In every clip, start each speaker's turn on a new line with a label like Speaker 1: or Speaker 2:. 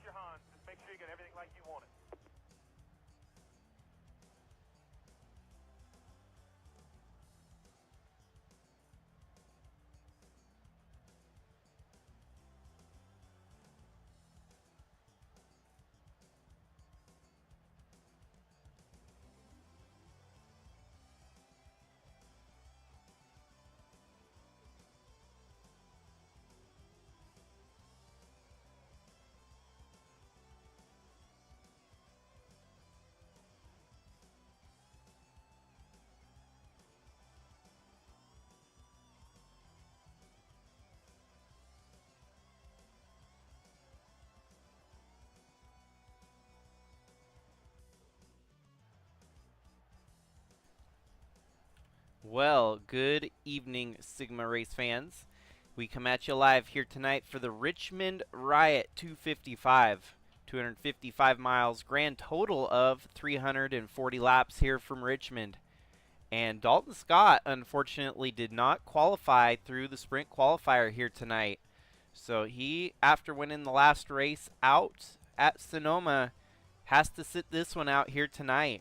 Speaker 1: your Hans. Just make sure you get everything like you want it.
Speaker 2: Well, good evening, Sigma Race fans. We come at you live here tonight for the Richmond Riot 255. 255 miles, grand total of 340 laps here from Richmond. And Dalton Scott, unfortunately, did not qualify through the sprint qualifier here tonight. So he, after winning the last race out at Sonoma, has to sit this one out here tonight.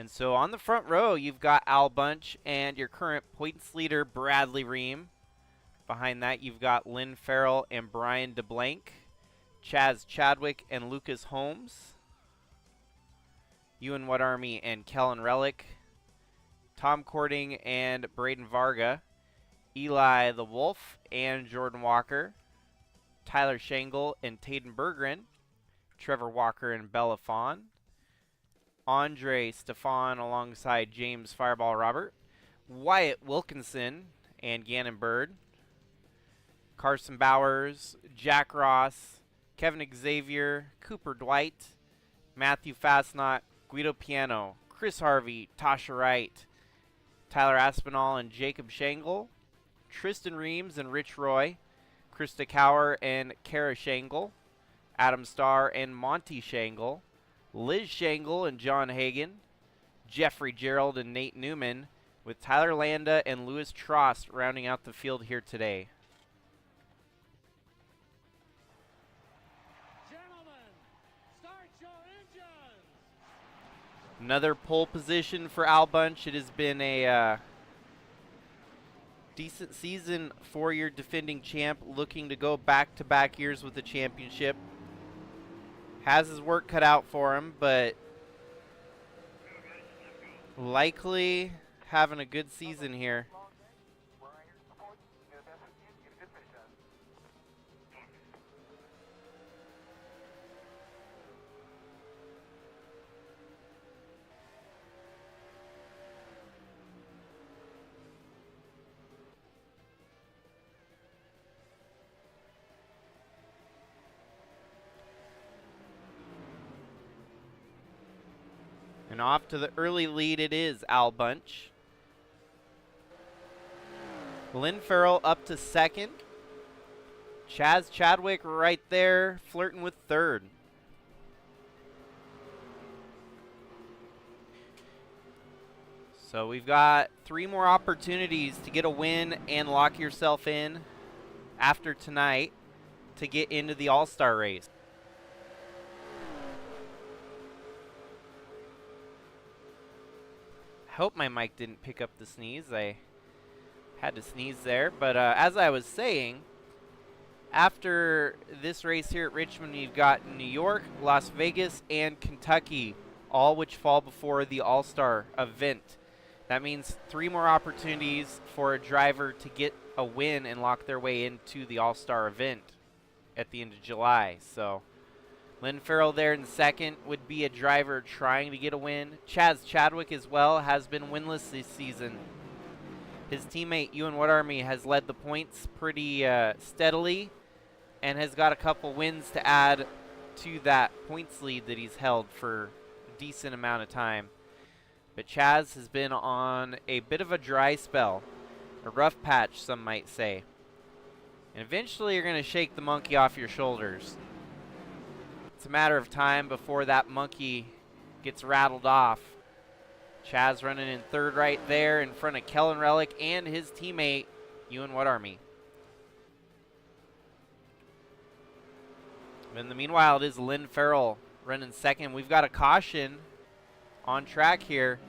Speaker 2: And so on the front row, you've got Al Bunch and your current points leader, Bradley Reim. Behind that, you've got Lynn Farrell and Brian DeBlanc, Chaz Chadwick and Lucas Holmes, Ewan Whatarmy and Kellen Relic, Tom Cording and Braden Varga, Eli the Wolf and Jordan Walker, Tyler Shangle and Tayden Berggren, Trevor Walker and Bella Fawn, Andre Stefan alongside James Fireball Robert, Wyatt Wilkinson and Gannon Bird, Carson Bowers, Jack Ross, Kevin Xavier, Cooper Dwight, Matthew Fastnot, Guido Piano, Chris Harvey, Tasha Wright, Tyler Aspinall and Jacob Shangle, Tristan Reams and Rich Roy, Krista Cower and Kara Shangle, Adam Starr and Monty Shangle, Liz Shangle and John Hagan, Jeffrey Gerald and Nate Newman, with Tyler Landa and Louis Trost rounding out the field here today.
Speaker 3: Gentlemen, start your engines.
Speaker 2: Another pole position for Al Bunch. It has been a decent season for your defending champ, looking to go back-to-back years with the championship. Has his work cut out for him, but likely having a good season here. And off to the early lead it is Al Bunch. Lynn Farrell up to second. Chaz Chadwick right there flirting with third. So we've got 3 more opportunities to get a win and lock yourself in after tonight to get into the All-Star race. Hope my mic didn't pick up the sneeze. I had to sneeze there. But as I was saying, after this race here at Richmond, you've got New York, Las Vegas, and Kentucky, all which fall before the All-Star event. That means 3 more opportunities for a driver to get a win and lock their way into the All-Star event at the end of July. So Lynn Farrell there in second would be a driver trying to get a win. Chaz Chadwick as well has been winless this season. His teammate Ewan Whatarmy has led the points pretty steadily and has got a couple wins to add to that points lead that he's held for a decent amount of time. But Chaz has been on a bit of a dry spell, a rough patch some might say. And eventually you're going to shake the monkey off your shoulders. It's a matter of time before that monkey gets rattled off. Chaz running in third right there in front of Kellen Relic and his teammate, Ewan Whatarmy. In the meanwhile, it is Lynn Farrell running second. We've got a caution on track here.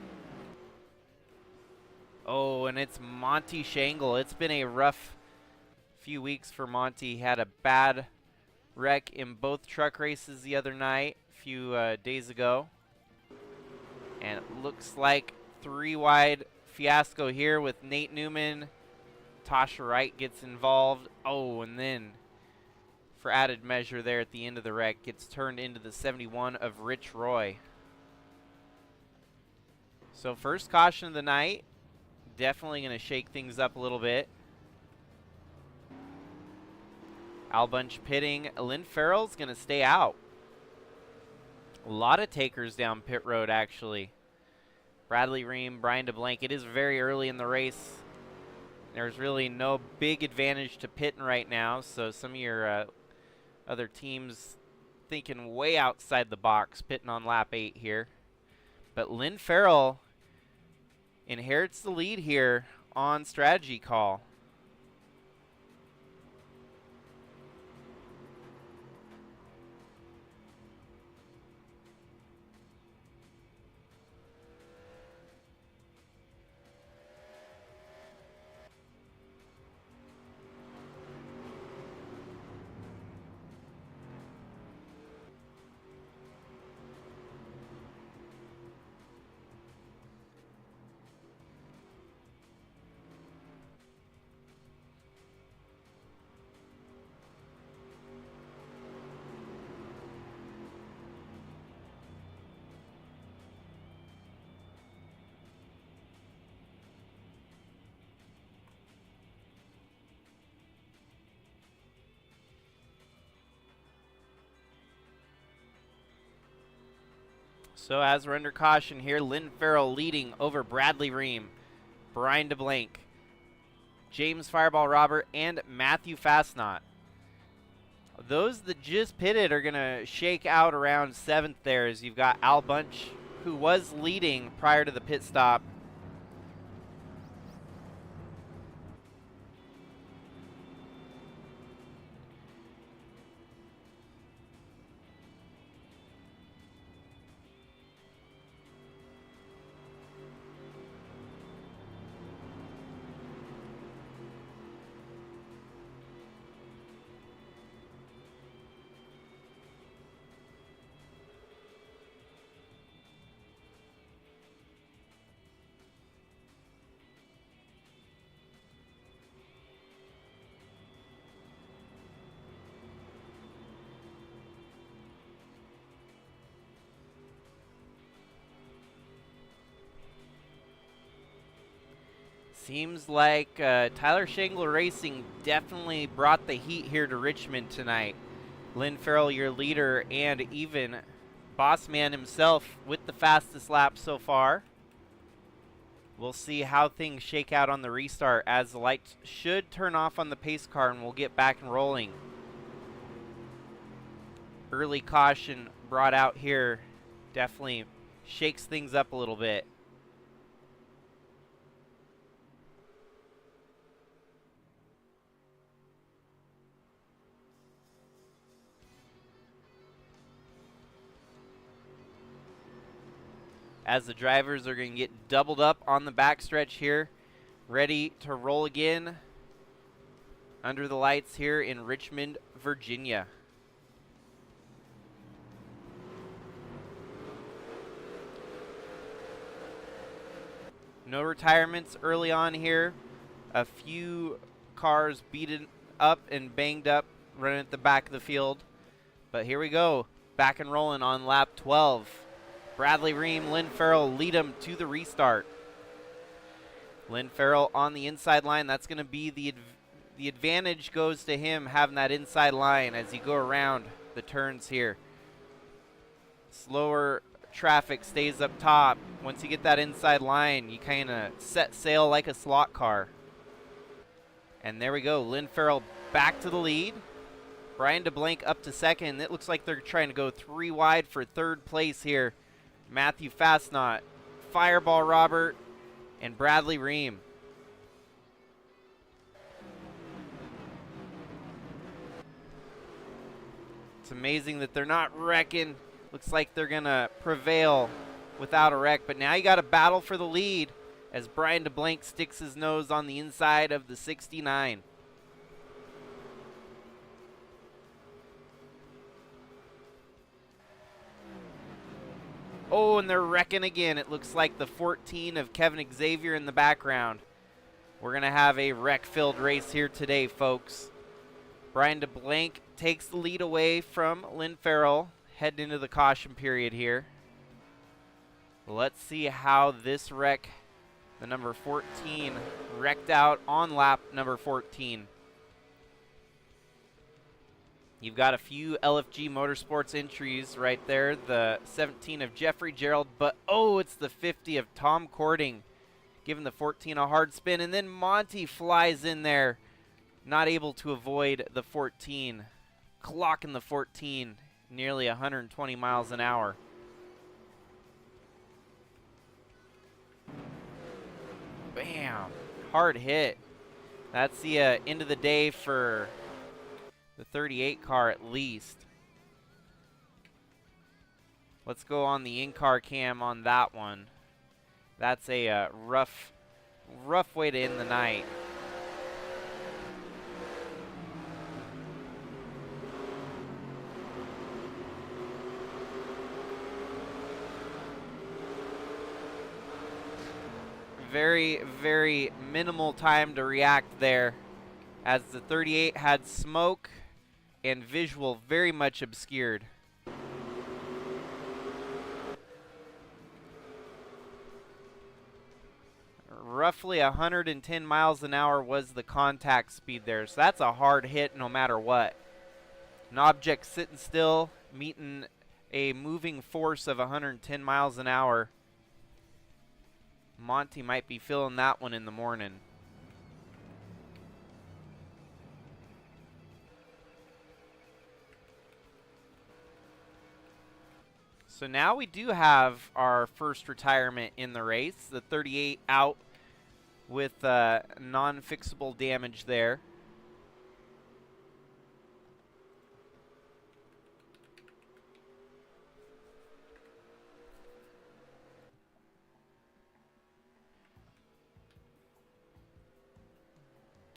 Speaker 2: Oh, and it's Monty Shangle. It's been a rough few weeks for Monty. He had a bad wreck in both truck races the other night, a few days ago. And it looks like 3-wide fiasco here with Nate Newman. Tasha Wright gets involved. Oh, and then for added measure there at the end of the wreck, gets turned into the 71 of Rich Roy. So first caution of the night. Definitely going to shake things up a little bit. Al Bunch pitting. Lynn Farrell's going to stay out. A lot of takers down pit road, actually. Bradley Reim, Brian DeBlanc. It is very early in the race. There's really no big advantage to pitting right now, so some of your other teams thinking way outside the box, pitting on lap 8 here. But Lynn Farrell inherits the lead here on strategy call. So as we're under caution here, Lynn Farrell leading over Bradley Reim, Brian DeBlanc, James Fireball Robert, and Matthew Fastnot. Those that just pitted are going to shake out around 7th there, as you've got Al Bunch, who was leading prior to the pit stop. Seems like Tyler Shangler Racing definitely brought the heat here to Richmond tonight. Lynn Farrell, your leader, and even Boss Man himself with the fastest lap so far. We'll see how things shake out on the restart, as the lights should turn off on the pace car and we'll get back and rolling. Early caution brought out here definitely shakes things up a little bit. As the drivers are going to get doubled up on the backstretch here, ready to roll again under the lights here in Richmond, Virginia. No retirements early on here. A few cars beaten up and banged up running at the back of the field. But here we go, back and rolling on lap 12. Bradley Reim, Lynn Farrell lead them to the restart. Lynn Farrell on the inside line. That's going to be the advantage goes to him having that inside line as you go around the turns here. Slower traffic stays up top. Once you get that inside line, you kind of set sail like a slot car. And there we go. Lynn Farrell back to the lead. Brian DeBlanc up to second. It looks like they're trying to go 3 wide for 3rd place here. Matthew Fastnot, Fireball Robert, and Bradley Reim. It's amazing that they're not wrecking. Looks like they're going to prevail without a wreck. But now you got to battle for the lead as Brian DeBlanc sticks his nose on the inside of the 69. Oh, and they're wrecking again. It looks like the 14 of Kevin Xavier in the background. We're going to have a wreck-filled race here today, folks. Brian DeBlanc takes the lead away from Lynn Farrell, heading into the caution period here. Let's see how this wreck, the number 14, wrecked out on lap number 14. You've got a few LFG Motorsports entries right there. The 17 of Jeffrey Gerald, but oh, it's the 50 of Tom Cording, giving the 14 a hard spin, and then Monty flies in there, not able to avoid the 14, clocking the 14, nearly 120 miles an hour. Bam, hard hit. That's the end of the day for the 38 car at least. Let's go on the in-car cam on that one. That's a rough way to end the night. Very, very minimal time to react there, as the 38 had smoke and visual very much obscured. Roughly 110 miles an hour was the contact speed there, so that's a hard hit no matter what. An object sitting still, meeting a moving force of 110 miles an hour. Monty might be feeling that one in the morning. So now we do have our first retirement in the race. The 38 out with non-fixable damage there.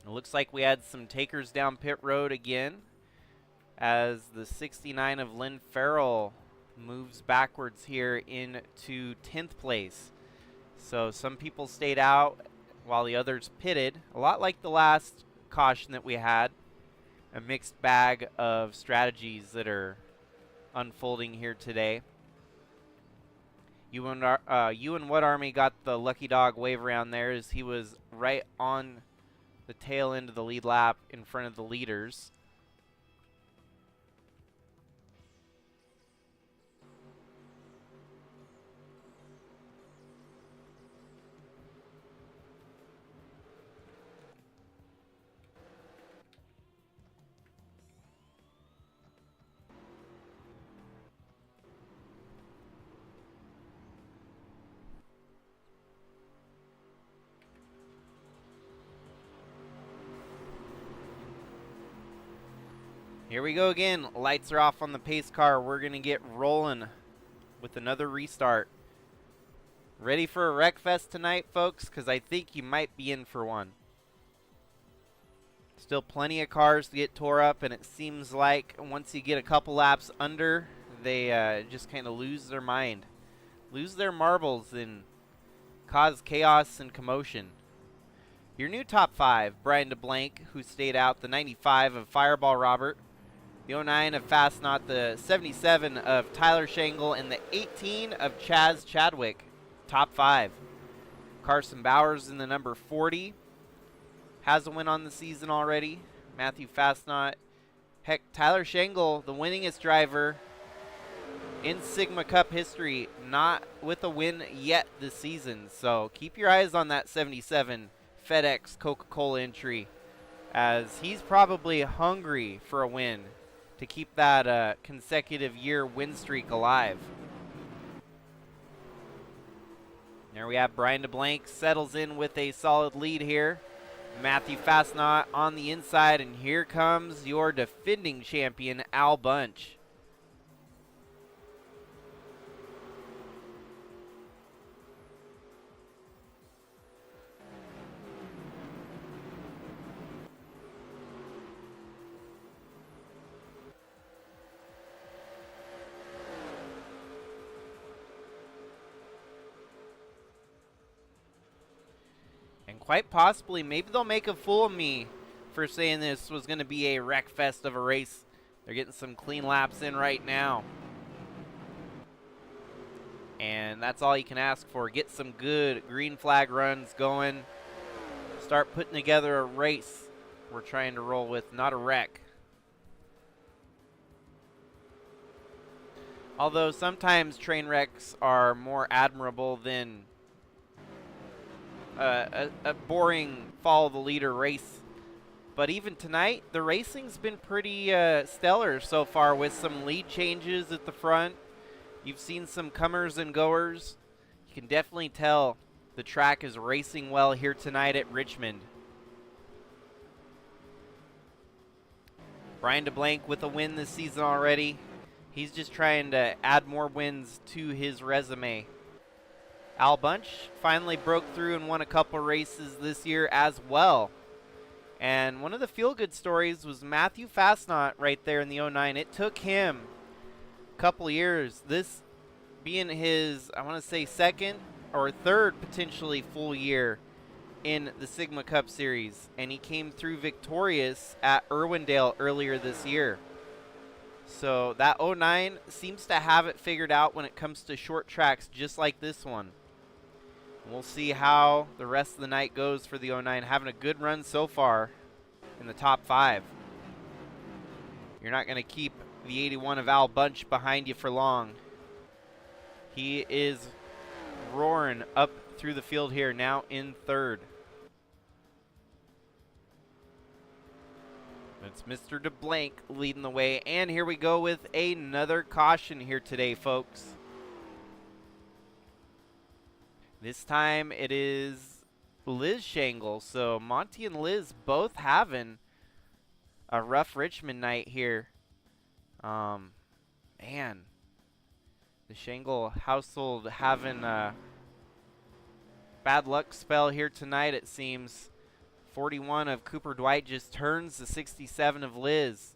Speaker 2: It looks like we had some takers down pit road again, as the 69 of Lynn Farrell moves backwards here into 10th place. So some people stayed out while the others pitted, a lot like the last caution that we had. A mixed bag of strategies that are unfolding here today. Ewan Whatarmy got the lucky dog wave around there, as he was right on the tail end of the lead lap in front of the leaders. Here we go again. Lights are off on the pace car. We're going to get rolling with another restart. Ready for a wreck fest tonight, folks? Because I think you might be in for one. Still plenty of cars to get tore up, and it seems like once you get a couple laps under, they just kind of lose their mind. Lose their marbles and cause chaos and commotion. Your new top 5, Brian DeBlanc, who stayed out, the 95 of Fireball Robert, the 09 of Fastnot, the 77 of Tyler Shangle, and the 18 of Chaz Chadwick. Top 5. Carson Bowers in the number 40. Has a win on the season already. Matthew Fastnot. Heck, Tyler Shangle, the winningest driver in Sigma Cup history, not with a win yet this season. So keep your eyes on that 77 FedEx Coca-Cola entry, as he's probably hungry for a win to keep that consecutive year win streak alive. There we have Brian DeBlanc settles in with a solid lead here. Matthew Fastnot on the inside, and here comes your defending champion, Al Bunch. quite possibly, maybe they'll make a fool of me for saying this was going to be a wreck fest of a race. They're getting some clean laps in right now. And that's all you can ask for. Get some good green flag runs going. Start putting together a race we're trying to roll with, not a wreck. Although sometimes train wrecks are more admirable than a boring follow the leader race. But even tonight, the racing's been pretty stellar so far with some lead changes at the front. You've seen some comers and goers. You can definitely tell the track is racing well here tonight at Richmond. Brian DeBlanc with a win this season already. He's just trying to add more wins to his resume. Al Bunch finally broke through and won a couple races this year as well. And one of the feel-good stories was Matthew Fastnot right there in the 09. It took him a couple years, this being his, I want to say, second or third potentially full year in the Sigma Cup Series. And he came through victorious at Irwindale earlier this year. So that 09 seems to have it figured out when it comes to short tracks just like this one. We'll see how the rest of the night goes for the 09. Having a good run so far in the top 5. You're not going to keep the 81 of Al Bunch behind you for long. He is roaring up through the field here, now in third. It's Mr. DeBlanc leading the way. And here we go with another caution here today, folks. This time it is Liz Shangle. So Monty and Liz both having a rough Richmond night here. Man, the Shangle household having a bad luck spell here tonight, it seems. 41 of Cooper Dwight just turns the 67 of Liz.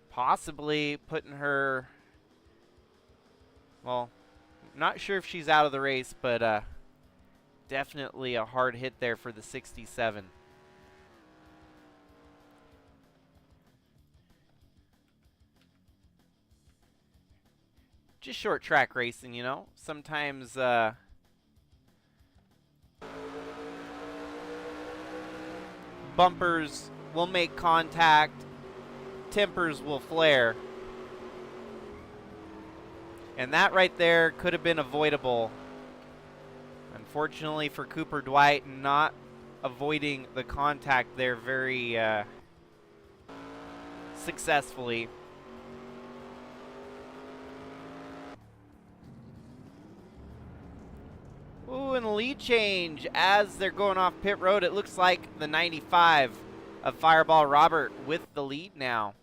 Speaker 2: Possibly putting her, well, not sure if she's out of the race, but definitely a hard hit there for the 67. Just short track racing, you know. Sometimes bumpers will make contact, tempers will flare. And that right there could have been avoidable. Unfortunately for Cooper Dwight, not avoiding the contact there very successfully. Ooh, and the lead change as they're going off pit road. It looks like the 95 of Fireball Robert with the lead now.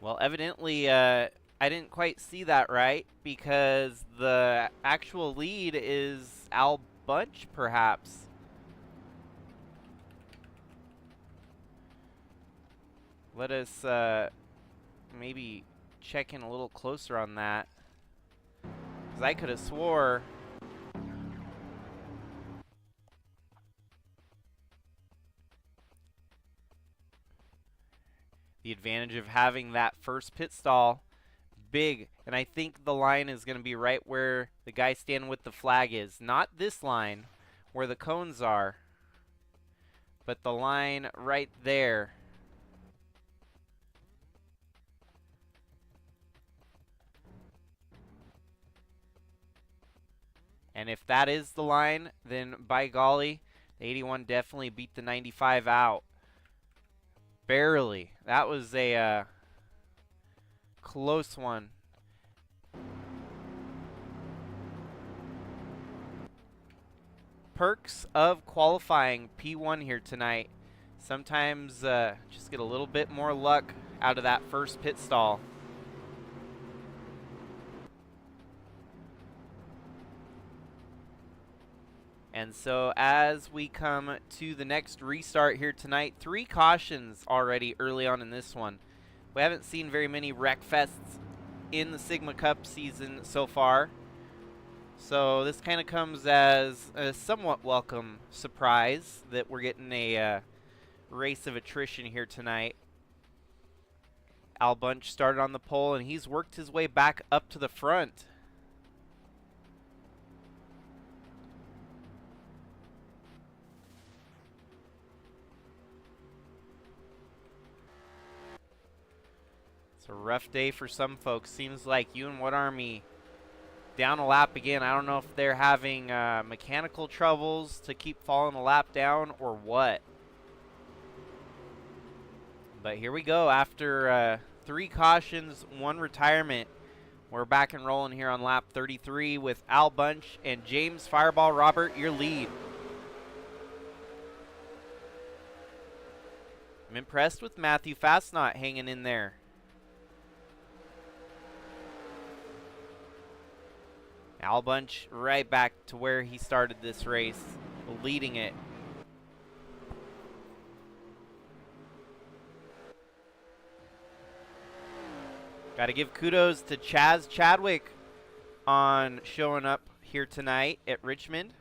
Speaker 2: Well, evidently, I didn't quite see that right, because the actual lead is Al Bunch, perhaps. Let us maybe check in a little closer on that, because I could have swore the advantage of having that first pit stall big. And I think the line is going to be right where the guy standing with the flag is. Not this line where the cones are, but the line right there. And if that is the line, then by golly, the 81 definitely beat the 95 out. Barely. That was a close one. Perks of qualifying P1 here tonight. Sometimes just get a little bit more luck out of that first pit stall. And so as we come to the next restart here tonight, 3 cautions already early on in this one. We haven't seen very many wreck fests in the Sigma Cup season so far. So this kind of comes as a somewhat welcome surprise that we're getting a race of attrition here tonight. Al Bunch started on the pole and he's worked his way back up to the front. It's a rough day for some folks. Seems like Ewan Whatarmy down a lap again. I don't know if they're having mechanical troubles to keep falling a lap down or what. But here we go. After 3 cautions, 1 retirement, we're back and rolling here on lap 33 with Al Bunch and James Fireball Robert, your lead. I'm impressed with Matthew Fastnot hanging in there. Al Bunch right back to where he started this race, leading it. Got to give kudos to Chaz Chadwick on showing up here tonight at Richmond.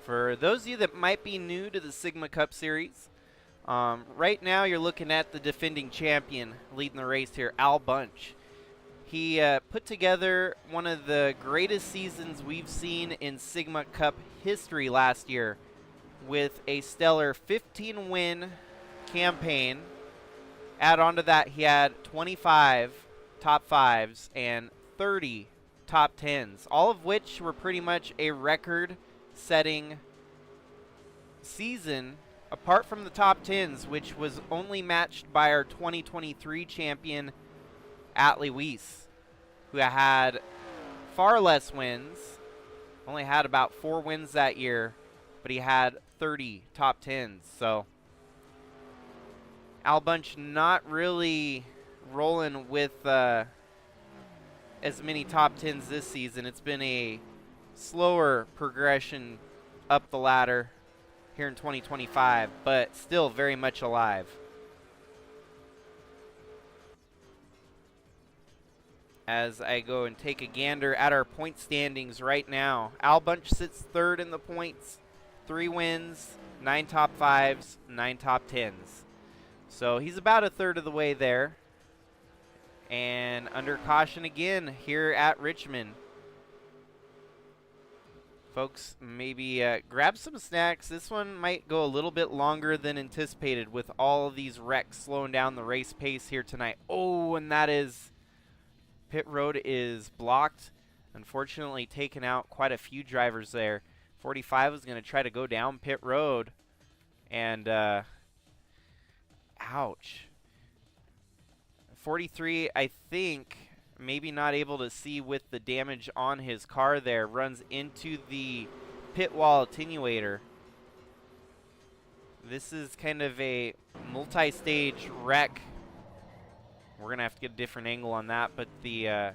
Speaker 2: For those of you that might be new to the Sigma Cup Series, right now you're looking at the defending champion leading the race here, Al Bunch. He put together one of the greatest seasons we've seen in Sigma Cup history last year with a stellar 15-win campaign. Add on to that, he had 25 top 5s and 30 top 10s, all of which were pretty much a record-setting season, apart from the top 10s, which was only matched by our 2023 champion, Atlee Weiss, who had far less wins, only had about 4 wins that year, but he had 30 top 10s. So Al Bunch not really rolling with as many top 10s this season. It's been a slower progression up the ladder here in 2025, but still very much alive. As I go and take a gander at our point standings right now, Al Bunch sits 3rd in the points, 3 wins, 9 top 5s, 9 top 10s. So he's about a third of the way there. And under caution again here at Richmond. Folks, maybe grab some snacks. This one might go a little bit longer than anticipated with all of these wrecks slowing down the race pace here tonight. Oh, and that is, pit road is blocked. Unfortunately, taking out quite a few drivers there. 45 is going to try to go down pit road. And, ouch. 43, I think, maybe not able to see with the damage on his car there, runs into the pit wall attenuator. This is kind of a multi-stage wreck. We're going to have to get a different angle on that, but the I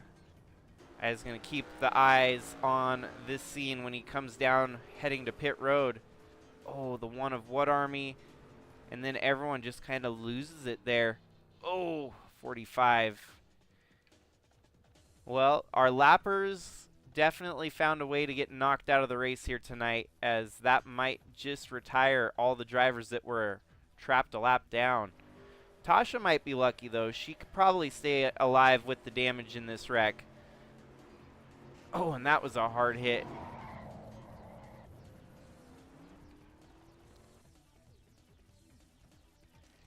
Speaker 2: was going to keep the eyes on this scene when he comes down heading to pit road. Oh, the one of Whatarmy, and then everyone just kind of loses it there. Oh, 45. Well, our lappers definitely found a way to get knocked out of the race here tonight, as that might just retire all the drivers that were trapped a lap down. Tasha might be lucky, though. She could probably stay alive with the damage in this wreck. Oh, and that was a hard hit.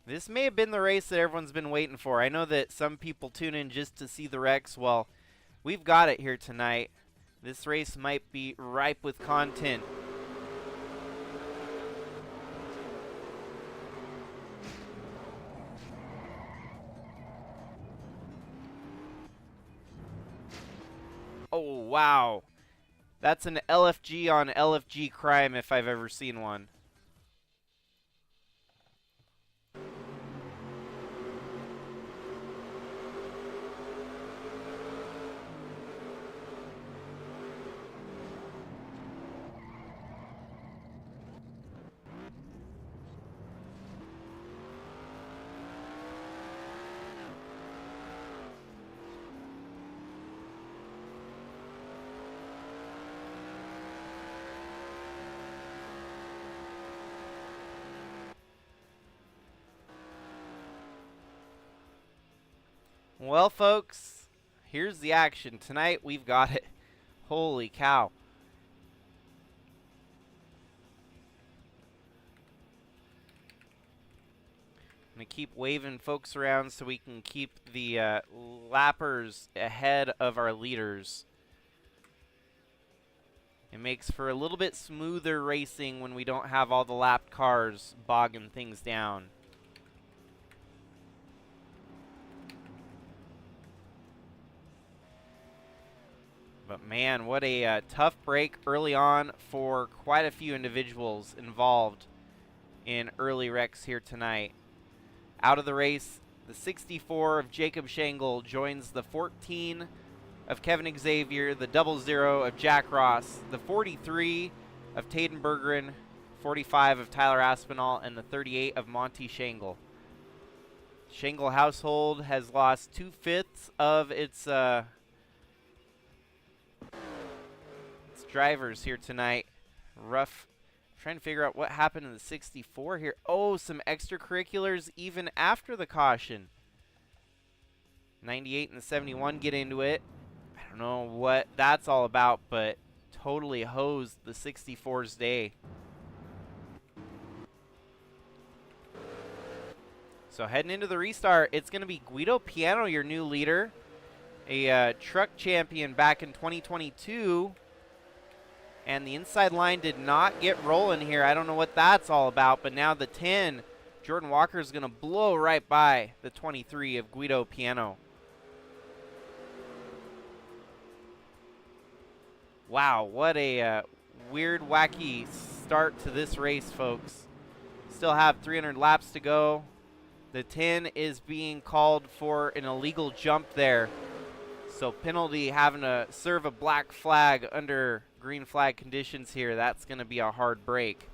Speaker 2: This may have been the race that everyone's been waiting for. I know that some people tune in just to see the wrecks. Well, we've got it here tonight. This race might be ripe with content. Wow. That's an LFG on LFG crime if I've ever seen one. Well, folks, here's the action. Tonight we've got it. Holy cow. I'm going to keep waving folks around so we can keep the lappers ahead of our leaders. It makes for a little bit smoother racing when we don't have all the lapped cars bogging things down. But man, what a tough break early on for quite a few individuals involved in early wrecks here tonight. Out of the race, the 64 of Jacob Schenkel joins the 14 of Kevin Xavier, the 00 of Jack Ross, the 43 of Taden Bergeron, 45 of Tyler Aspinall, and the 38 of Monty Schenkel. Schenkel household has lost 2/5 of its drivers here tonight. Rough. Trying to figure out what happened in the 64 here. Oh, some extracurriculars even after the caution. 98 and the 71 get into it. I don't know what that's all about, but totally hosed the 64's day. So heading into the restart, it's going to be Guido Piano, your new leader. A truck champion back in 2022. And the inside line did not get rolling here. I don't know what that's all about, but now the 10, Jordan Walker, is going to blow right by the 23 of Guido Piano. Wow, what a weird, wacky start to this race, folks. Still have 300 laps to go. The 10 is being called for an illegal jump there. So penalty, having to serve a black flag under green flag conditions here. That's going to be a hard break.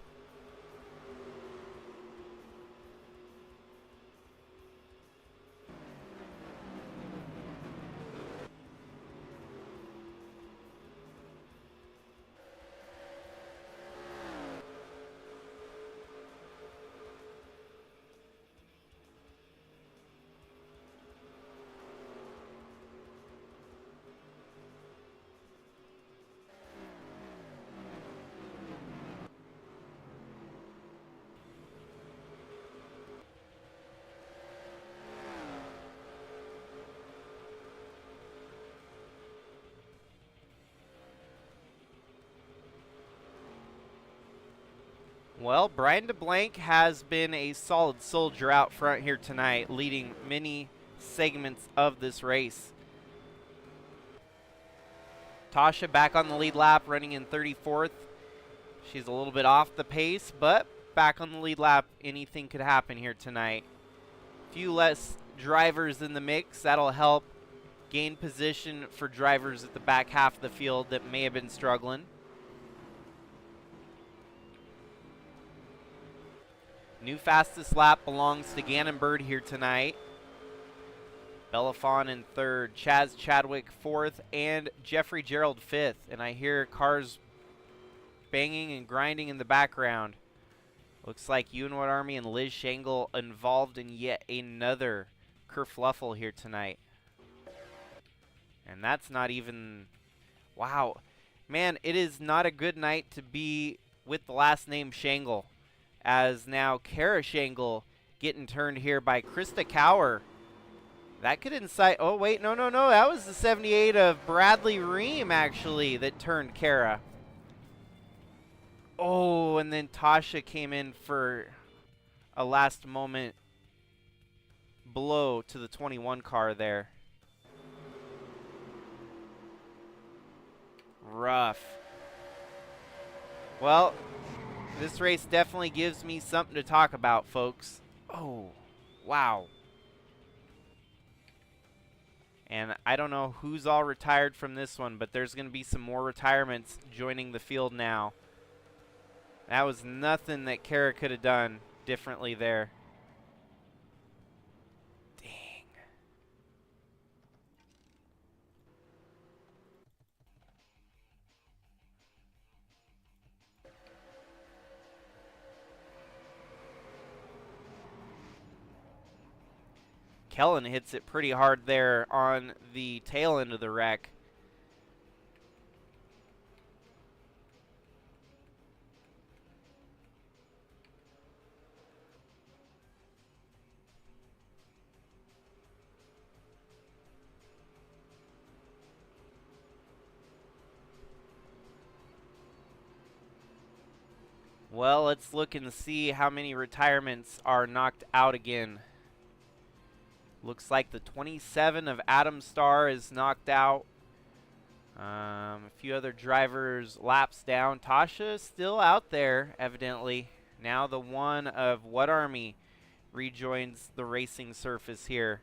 Speaker 2: Well, Brian DeBlanc has been a solid soldier out front here tonight, leading many segments of this race. Tasha back on the lead lap, running in 34th. She's a little bit off the pace, but back on the lead lap. Anything could happen here tonight. Few less drivers in the mix. That'll help gain position for drivers at the back half of the field that may have been struggling. New fastest lap belongs to Gannon Bird here tonight. Belafon in 3rd, Chaz Chadwick 4th, and Jeffrey Gerald 5th. And I hear cars banging and grinding in the background. Looks like Ewan Whatarmy and Liz Schenkel involved in yet another kerfluffle here tonight. And that's not even... Wow. Man, it is not a good night to be with the last name Schenkel. As now Kara Schenkel getting turned here by Krista Cower. That could incite... Oh, wait, no. That was the 78 of Bradley Reim, actually, that turned Kara. Oh, and then Tasha came in for a last-moment blow to the 21 car there. rough. Well, this race definitely gives me something to talk about, folks. Oh, wow. And I don't know who's all retired from this one, but there's going to be some more retirements joining the field now. That was nothing that Kara could have done differently there. Dang. Kellen hits it pretty hard there on the tail end of the wreck. Well, let's look and see how many retirements are knocked out again. Looks like the 27 of Adam Starr is knocked out. A few other drivers laps down. Tasha still out there, evidently. Now the 1 of Whatarmy rejoins the racing surface here.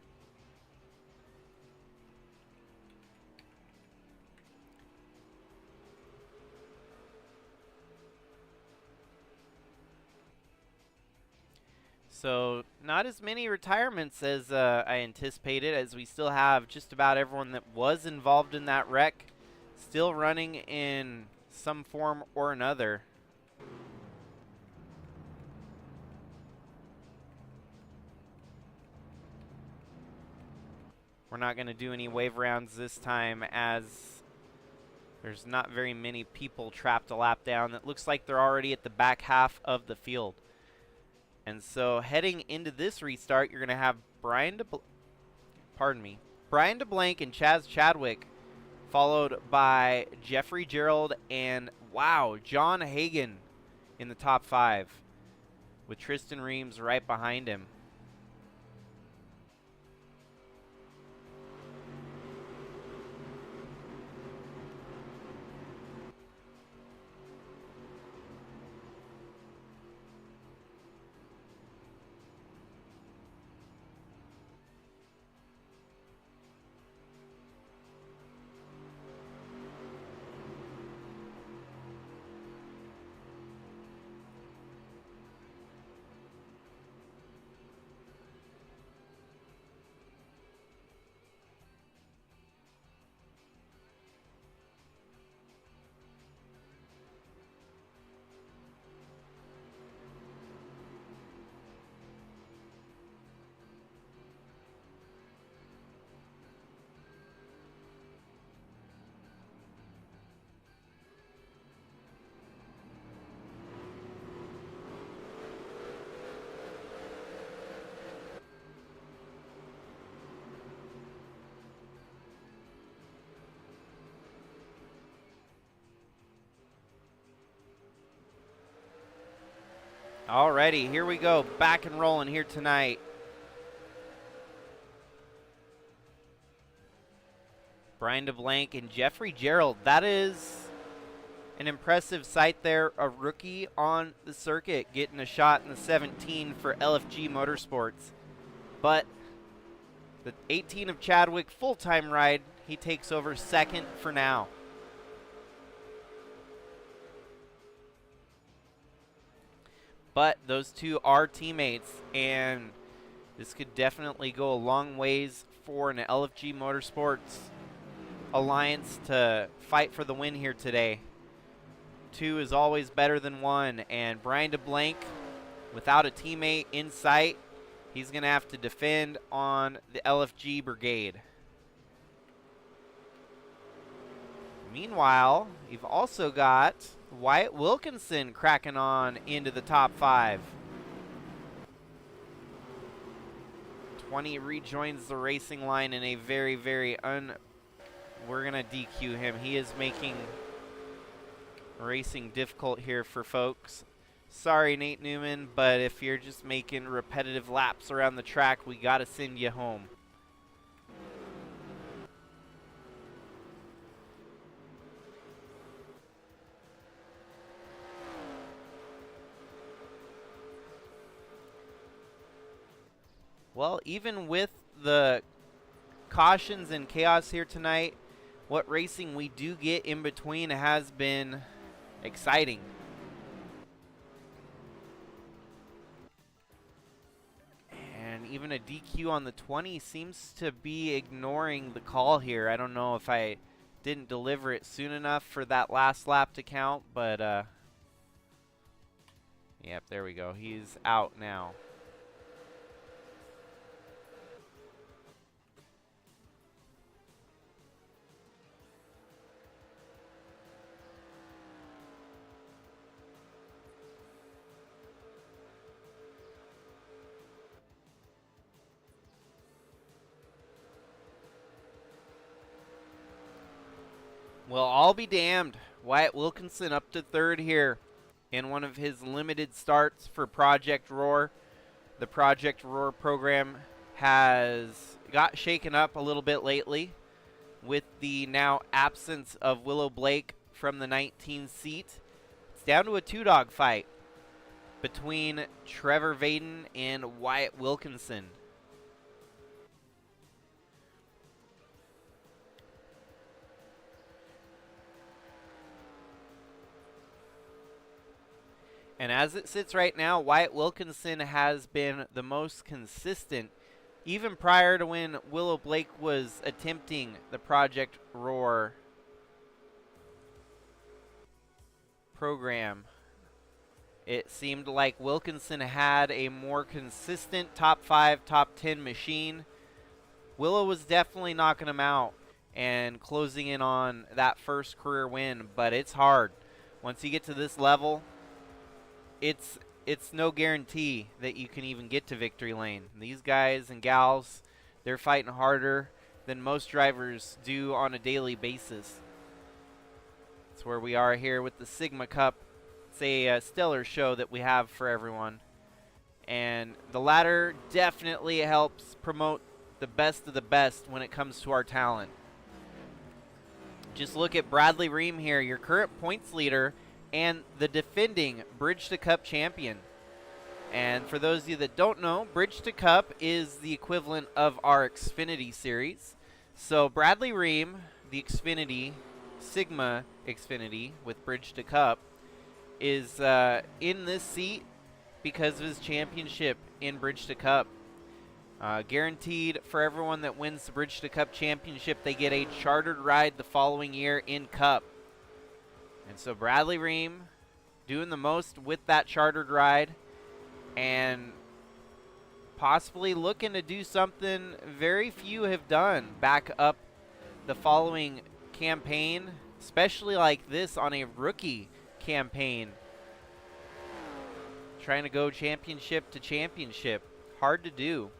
Speaker 2: So not as many retirements as I anticipated, as we still have just about everyone that was involved in that wreck still running in some form or another. We're not going to do any wave rounds this time, as there's not very many people trapped a lap down. It looks like they're already at the back half of the field. And so heading into this restart, you're going to have Brian DeBlank and Chaz Chadwick, followed by Jeffrey Gerald and, wow, John Hagan in the top 5, with Tristan Reams right behind him. Alrighty, here we go, back and rolling here tonight. Brian DeBlank and Jeffrey Gerald. That is an impressive sight there. A rookie on the circuit getting a shot in the 17 for LFG Motorsports. But the 18 of Chadwick, full-time ride, he takes over second for now. But those two are teammates, and this could definitely go a long ways for an LFG Motorsports alliance to fight for the win here today. 2 is always better than 1, and Brian DeBlank, without a teammate in sight, he's going to have to defend on the LFG brigade. Meanwhile, you've also got Wyatt Wilkinson cracking on into the top 5. 20 rejoins the racing line in a very, we're going to DQ him. He is making racing difficult here for folks. Sorry, Nate Newman, but if you're just making repetitive laps around the track, we got to send you home. Well, even with the cautions and chaos here tonight, what racing we do get in between has been exciting. And even a DQ on the 20 seems to be ignoring the call here. I don't know if I didn't deliver it soon enough for that last lap to count, but yep, there we go. He's out now. Well, I'll be damned. Wyatt Wilkinson up to third here in one of his limited starts for Project Roar. The Project Roar program has got shaken up a little bit lately with the now absence of Willow Blake from the 19 seat. It's down to a two-dog fight between Trevor Vaden and Wyatt Wilkinson. And as it sits right now, Wyatt Wilkinson has been the most consistent, even prior to when Willow Blake was attempting the Project Roar program. It seemed like Wilkinson had a more consistent top 5, top 10 machine. Willow was definitely knocking him out and closing in on that first career win, but it's hard. Once you get to this level, it's no guarantee that you can even get to victory lane. These guys and gals, they're fighting harder than most drivers do on a daily basis. That's where we are here with the Sigma Cup. It's a stellar show that we have for everyone. And the ladder definitely helps promote the best of the best when it comes to our talent. Just look at Bradley Reim here, your current points leader and the defending Bridge to Cup champion. And for those of you that don't know, Bridge to Cup is the equivalent of our Xfinity series. So Bradley Reim, the Xfinity, Sigma Xfinity with Bridge to Cup, is in this seat because of his championship in Bridge to Cup. Guaranteed for everyone that wins the Bridge to Cup championship, they get a chartered ride the following year in Cup. And so Bradley Reim doing the most with that chartered ride and possibly looking to do something very few have done, back up the following campaign, especially like this on a rookie campaign. Trying to go championship to championship. Hard to do.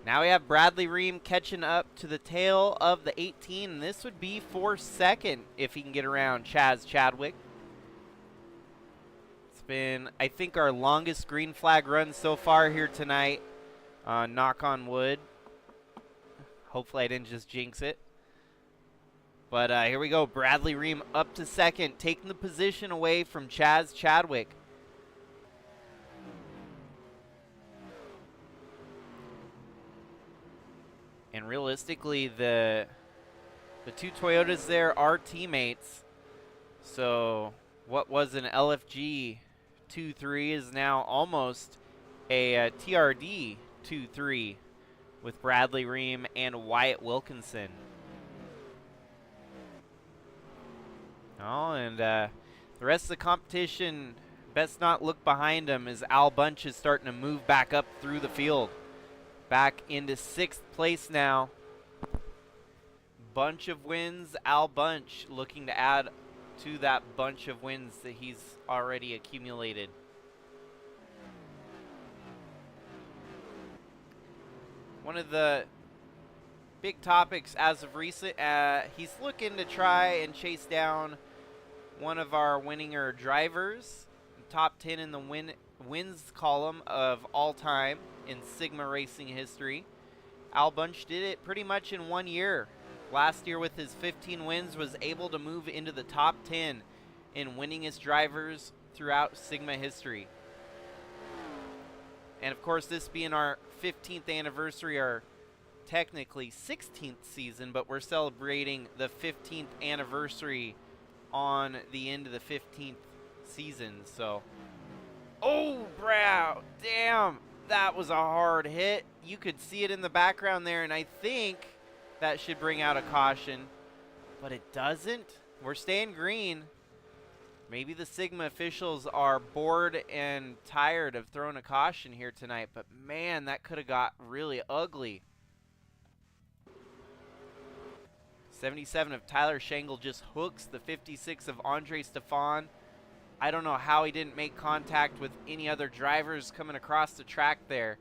Speaker 2: Now we have Bradley Reim catching up to the tail of the 18. And this would be for second if he can get around Chaz Chadwick. It's been, I think, our longest green flag run so far here tonight. Knock on wood. Hopefully I didn't just jinx it. But here we go. Bradley Reim up to second, taking the position away from Chaz Chadwick. And realistically, the The two Toyotas there are teammates. So what was an LFG 2.3 is now almost a TRD 2.3 with Bradley Reim and Wyatt Wilkinson. Oh, and the rest of the competition, best not look behind him as Al Bunch is starting to move back up through the field. Back into 6th place now. Bunch of wins, Al Bunch looking to add to that bunch of wins that he's already accumulated. One of the big topics as of recent, he's looking to try and chase down one of our winninger drivers, top 10 in the wins column of all time in Sigma racing history. Al Bunch did it pretty much in 1 year. Last year with his 15 wins was able to move into the top 10 in winningest drivers throughout Sigma history. And of course, this being our 15th anniversary, our technically 16th season, but we're celebrating the 15th anniversary on the end of the 15th season. So, oh, Brow, damn, that was a hard hit. You could see it in the background there, and I think that should bring out a caution, but it doesn't. We're staying green. Maybe the Sigma officials are bored and tired of throwing a caution here tonight, but man, that could have got really ugly. 77 of Tyler Schengle just hooks the 56 of Andre Stefan. I don't know how he didn't make contact with any other drivers coming across the track there.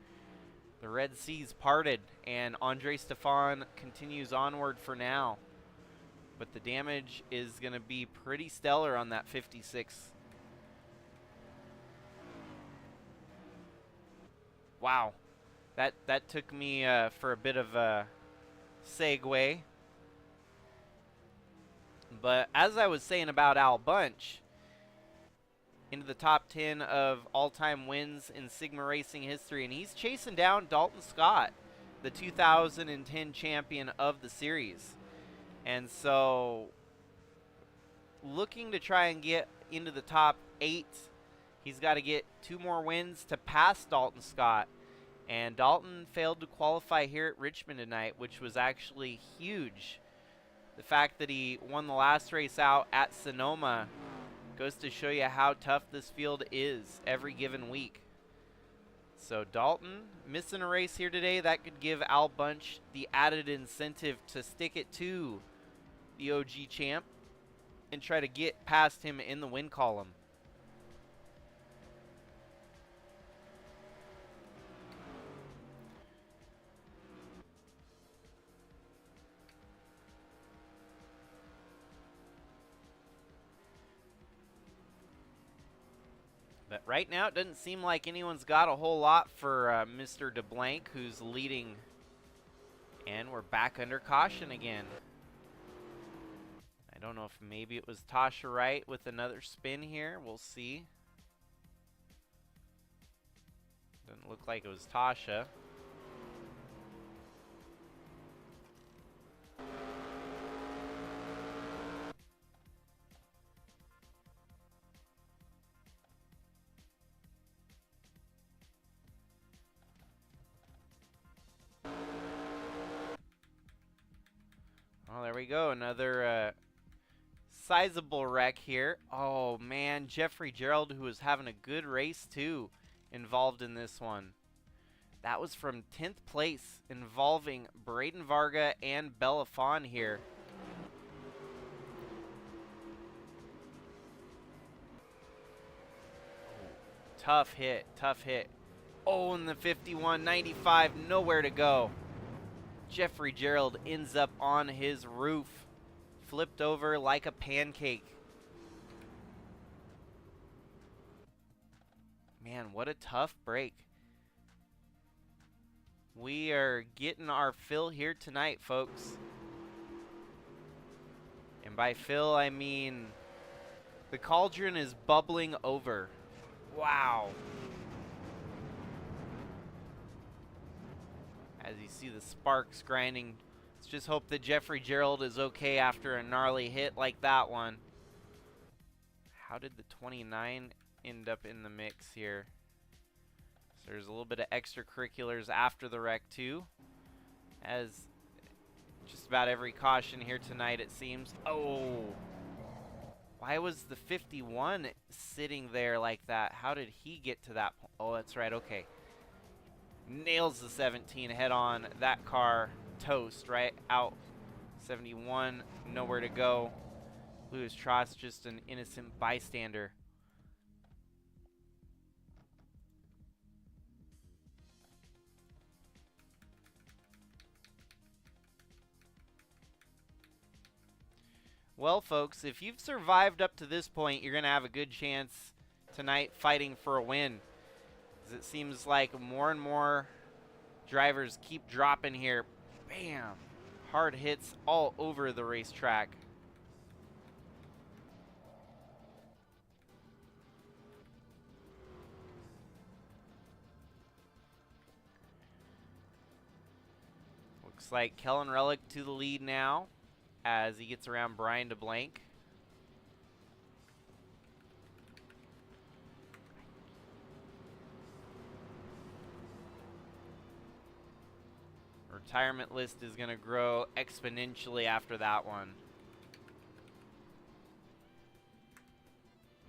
Speaker 2: The Red Seas parted, and Andre Stefan continues onward for now. But the damage is going to be pretty stellar on that 56. Wow. That took me for a bit of a segue. But as I was saying about Al Bunch, into the top 10 of all-time wins in Sigma racing history, and he's chasing down Dalton Scott, the 2010 champion of the series. And so, looking to try and get into the top 8, he's got to get 2 more wins to pass Dalton Scott. And Dalton failed to qualify here at Richmond tonight, which was actually huge. The fact that he won the last race out at Sonoma goes to show you how tough this field is every given week. So Dalton missing a race here today, that could give Al Bunch the added incentive to stick it to the OG champ and try to get past him in the win column. But right now, it doesn't seem like anyone's got a whole lot for Mr. DeBlanc, who's leading. And we're back under caution again. I don't know if maybe it was Tasha Wright with another spin here. We'll see. Doesn't look like it was Tasha. Oh, there we go. Another sizable wreck here. Oh, man. Jeffrey Gerald, who was having a good race, too, involved in this one. That was from 10th place, involving Braden Varga and Bella Fawn here. Tough hit. Tough hit. Oh, and the 51.95, nowhere to go. Jeffrey Gerald ends up on his roof, flipped over like a pancake. Man, what a tough break. We are getting our fill here tonight, folks. And by fill, I mean the cauldron is bubbling over. Wow. As you see the sparks grinding Let's just hope that Jeffrey Gerald is okay after a gnarly hit like that one. How did the 29 end up in the mix here? So there's a little bit of extracurriculars after the wreck too, as just about every caution here tonight it seems. Oh, why was the 51 sitting there like that? How did he get to that point? Oh, that's right, okay. Nails the 17 head on. That car toast right out. 71, nowhere to go. Louis Trost just an innocent bystander. Well, folks, if you've survived up to this point, you're going to have a good chance tonight fighting for a win. As it seems like more and more drivers keep dropping here. Bam! Hard hits all over the racetrack. Looks like Kellen Relic to the lead now as he gets around Brian DeBlanc. Retirement list is going to grow exponentially after that one.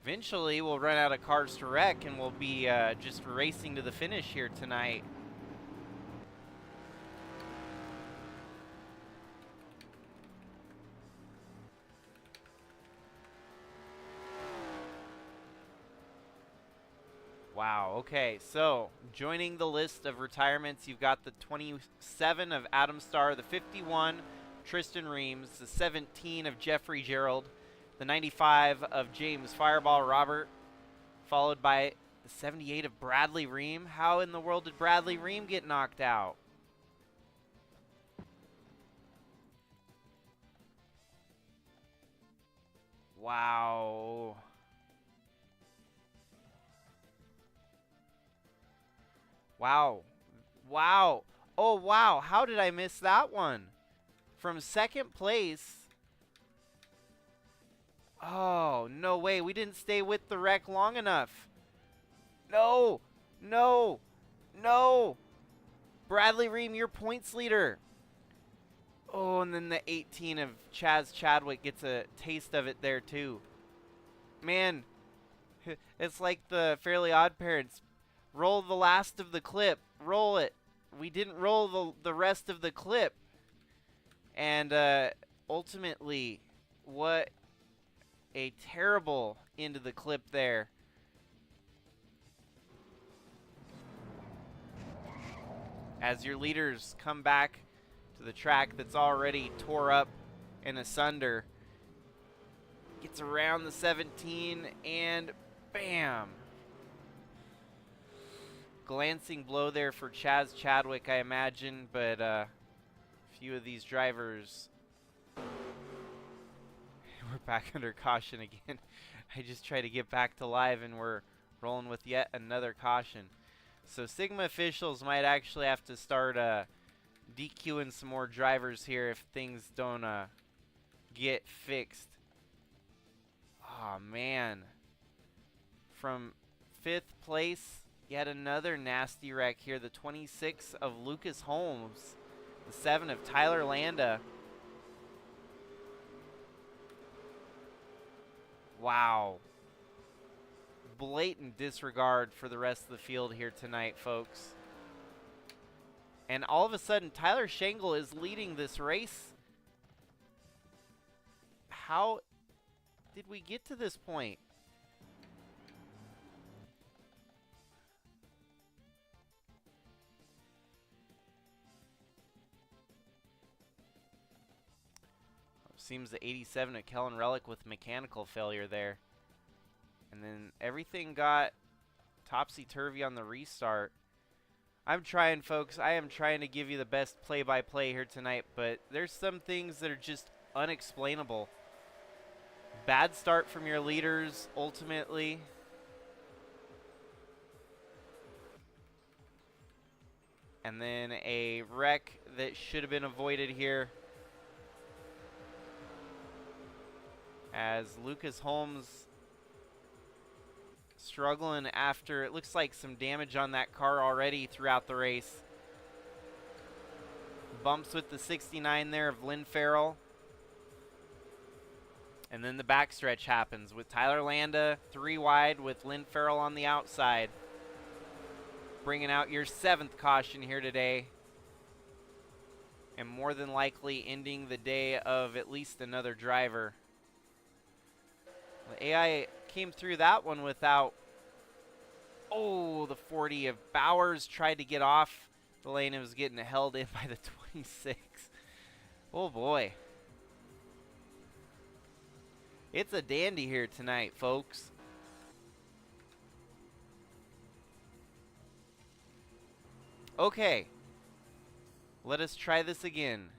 Speaker 2: Eventually, we'll run out of cars to wreck and we'll be just racing to the finish here tonight. Wow, okay, so joining the list of retirements, you've got the 27 of Adam Starr, the 51 Tristan Reams, the 17 of Jeffrey Gerald, the 95 of James Fireball Robert, followed by the 78 of Bradley Reim. How in the world did Bradley Reim get knocked out? Wow. Wow. Wow. Oh, wow. How did I miss that one? From second place. Oh, no way. We didn't stay with the wreck long enough. No. No. No. Bradley Reim, your points leader. Oh, and then the 18 of Chaz Chadwick gets a taste of it there, too. Man, it's like the Fairly Odd Parents. Roll the last of the clip. Roll it. We didn't roll the rest of the clip. And ultimately, what a terrible end of the clip there. As your leaders come back to the track that's already tore up and asunder. Gets around the 17 and bam. Glancing blow there for Chaz Chadwick, I imagine, but a few of these drivers. We're back under caution again. I just try to get back to live and we're rolling with yet another caution. So Sigma officials might actually have to start DQing some more drivers here if things don't get fixed. Oh man. From 5th place, yet another nasty wreck here. The 26 of Lucas Holmes. The 7 of Tyler Landa. Wow. Blatant disregard for the rest of the field here tonight, folks. And all of a sudden, Tyler Schengle is leading this race. How did we get to this point? Seems the 87 of Kellen Relic with mechanical failure there. And then everything got topsy-turvy on the restart. I'm trying, folks. I am trying to give you the best play-by-play here tonight, but there's some things that are just unexplainable. Bad start from your leaders, ultimately. And then a wreck that should have been avoided here. as Lucas Holmes struggling after it looks like some damage on that car already throughout the race. Bumps with the 69 there of Lynn Farrell. And then the backstretch happens with Tyler Landa 3 wide with Lynn Farrell on the outside. Bringing out your 7th caution here today. And more than likely ending the day of at least another driver. The AI came through that one without, the 40 of Bowers tried to get off the lane and was getting held in by the 26. Oh boy. It's a dandy here tonight, folks. Okay. Let us try this again.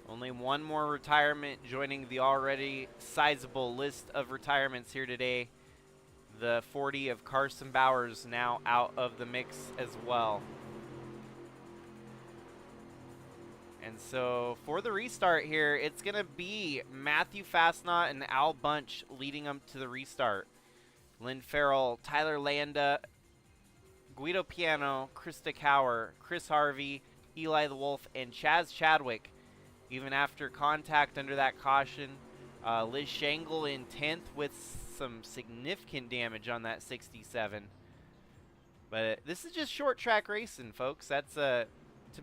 Speaker 2: Only one more retirement joining the already sizable list of retirements here today. The 40 of Carson Bowers now out of the mix as well. And so for the restart here, it's going to be Matthew Fastenot and Al Bunch leading them to the restart. Lynn Farrell, Tyler Landa, Guido Piano, Krista Cower, Chris Harvey, Eli the Wolf, and Chaz Chadwick. Even after contact under that caution, Liz Shangle in 10th with some significant damage on that 67. But this is just short track racing, folks. That's to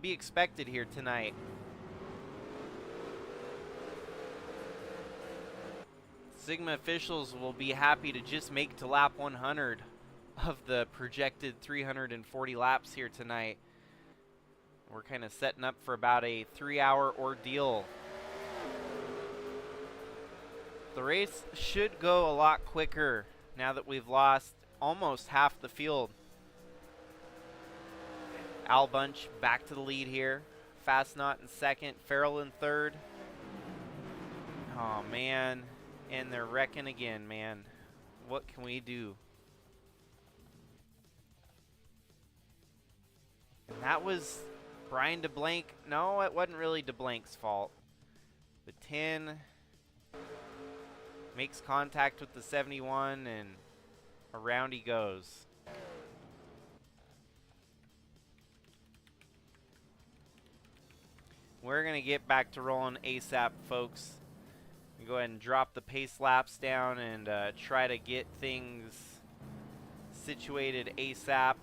Speaker 2: be expected here tonight. Sigma officials will be happy to just make to lap 100 of the projected 340 laps here tonight. We're kind of setting up for about a 3-hour ordeal. The race should go a lot quicker now that we've lost almost half the field. Al Bunch back to the lead here. Fastenot in 2nd, Farrell in 3rd. Oh man, and they're wrecking again, man. What can we do? And that was Brian DeBlanc. No, it wasn't really DeBlanc's fault. The 10 makes contact with the 71 and around he goes. We're going to get back to rolling ASAP, folks. Go ahead and drop the pace laps down and try to get things situated ASAP.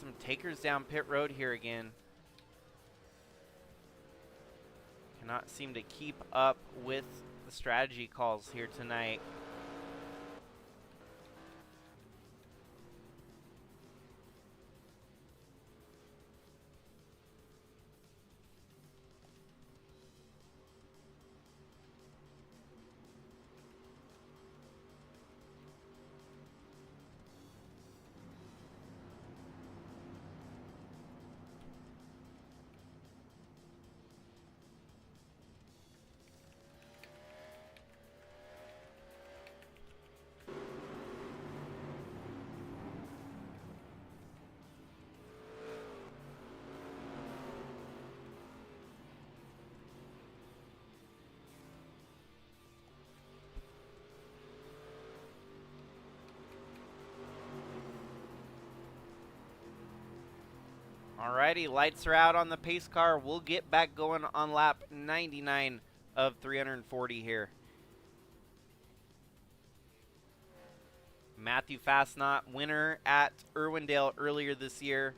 Speaker 2: Some takers down pit road here again. Cannot seem to keep up with the strategy calls here tonight. Alrighty, lights are out on the pace car. We'll get back going on lap 99 of 340 here. Matthew Fastenot, winner at Irwindale earlier this year,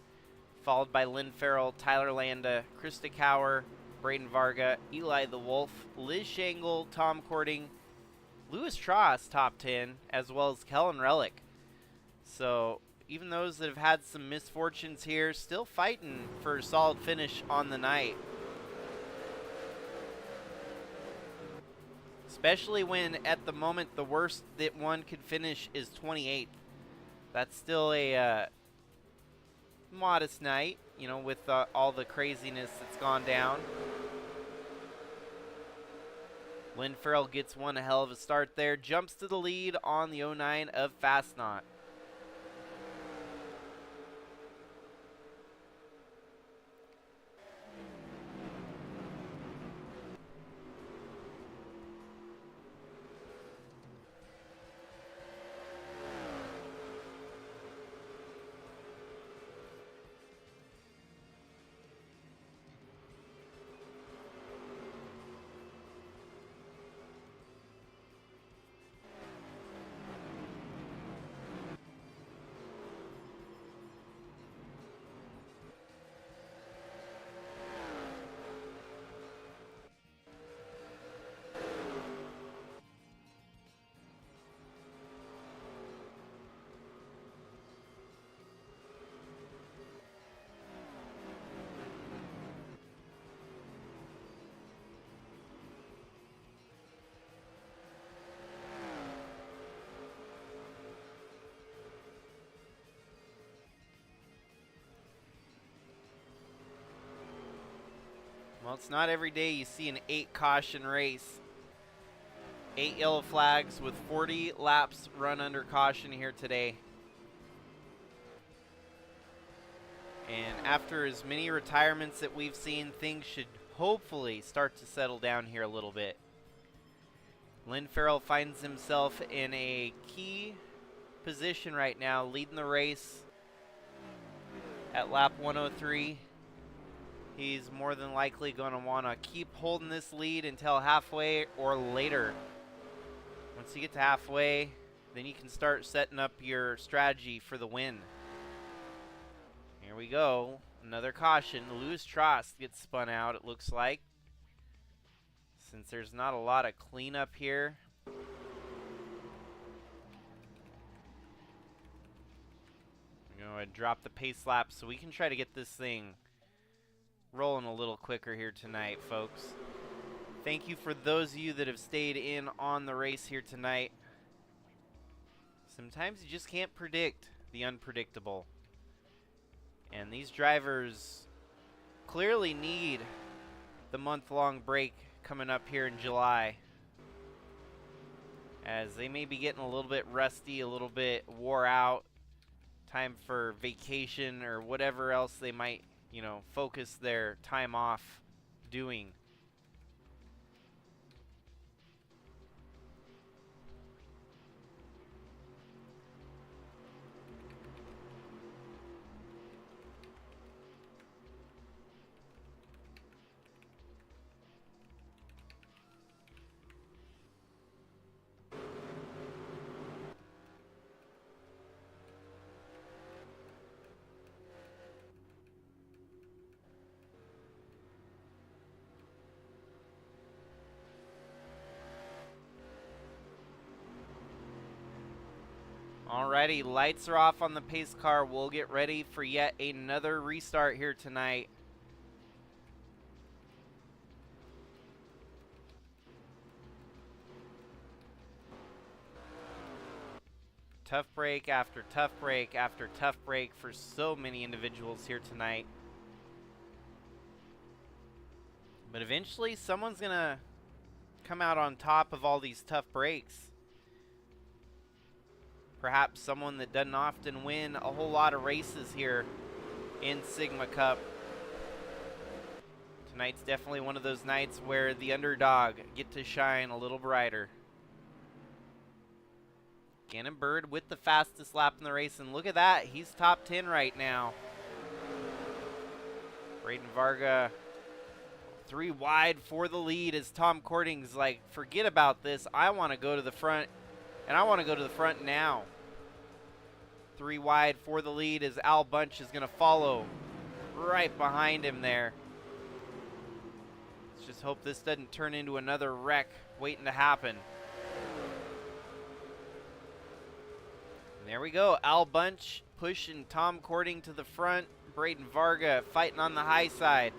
Speaker 2: followed by Lynn Farrell, Tyler Landa, Krista Cower, Braden Varga, Eli the Wolf, Liz Shangle, Tom Cording, Lewis Tross top 10, as well as Kellen Relic. So even those that have had some misfortunes here, still fighting for a solid finish on the night. Especially when, at the moment, the worst that one could finish is 28th. That's still a modest night, you know, with all the craziness that's gone down. Lynn Farrell gets one hell of a start there. Jumps to the lead on the 09 of Fastnacht. Well, it's not every day you see an 8 caution race. 8 yellow flags with 40 laps run under caution here today. And after as many retirements that we've seen, things should hopefully start to settle down here a little bit. Lynn Farrell finds himself in a key position right now, leading the race at lap 103. He's more than likely going to want to keep holding this lead until halfway or later. Once you get to halfway, then you can start setting up your strategy for the win. Here we go. Another caution. Louis Trost gets spun out, it looks like. Since there's not a lot of cleanup here. I'm going to drop the pace lap so we can try to get this thing rolling a little quicker here tonight, folks. Thank you for those of you that have stayed in on the race here tonight. Sometimes you just can't predict the unpredictable. And these drivers clearly need the month-long break coming up here in July, as they may be getting a little bit rusty, a little bit wore out. Time for vacation or whatever else they might, you know, focus their time off doing. Alrighty, lights are off on the pace car. We'll get ready for yet another restart here tonight. Tough break after tough break after tough break for so many individuals here tonight. But eventually someone's gonna come out on top of all these tough breaks. Perhaps someone that doesn't often win a whole lot of races here in Sigma Cup. Tonight's definitely one of those nights where the underdog get to shine a little brighter. Gannon Bird with the fastest lap in the race, and look at that, he's top 10 right now. Braden Varga 3 wide for the lead as Tom Cording's like, forget about this, I want to go to the front, and I want to go to the front now. 3 wide for the lead as Al Bunch is going to follow right behind him there. Let's just hope this doesn't turn into another wreck waiting to happen. And there we go. Al Bunch pushing Tom Cording to the front. Braden Varga fighting on the high side.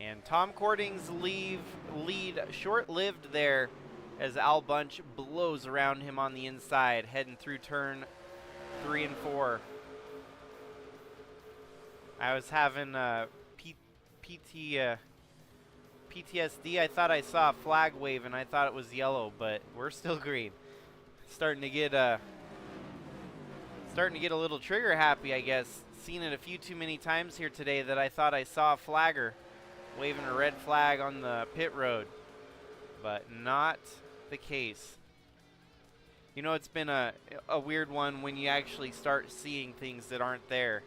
Speaker 2: And Tom Cording's lead short-lived there as Al Bunch blows around him on the inside, heading through turn 3 and 4. I was having PTSD. I thought I saw a flag wave and I thought it was yellow, but we're still green. Starting to get a little trigger happy, I guess. Seen it a few too many times here today that I thought I saw a flagger waving a red flag on the pit road, but not the case. You know, it's been a weird one when you actually start seeing things that aren't there.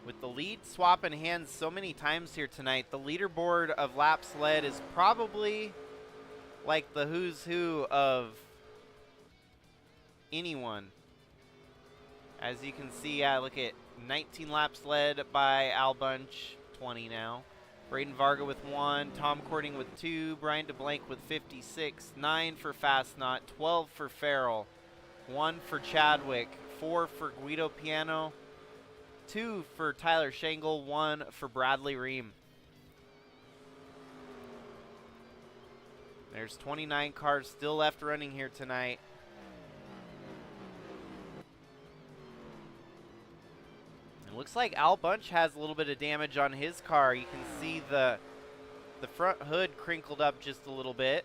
Speaker 2: With the lead swapping hands so many times here tonight, the leaderboard of laps led is probably like the who's who of anyone. As you can see, look at 19 laps led by Al Bunch, 20 now. Braden Varga with 1, Tom Cording with 2, Brian DeBlanc with 56, 9 for Fastnot, 12 for Farrell, 1 for Chadwick, 4 for Guido Piano, 2 for Tyler Schengle, 1 for Bradley Reim. There's 29 cars still left running here tonight. It looks like Al Bunch has a little bit of damage on his car. You can see the front hood crinkled up just a little bit.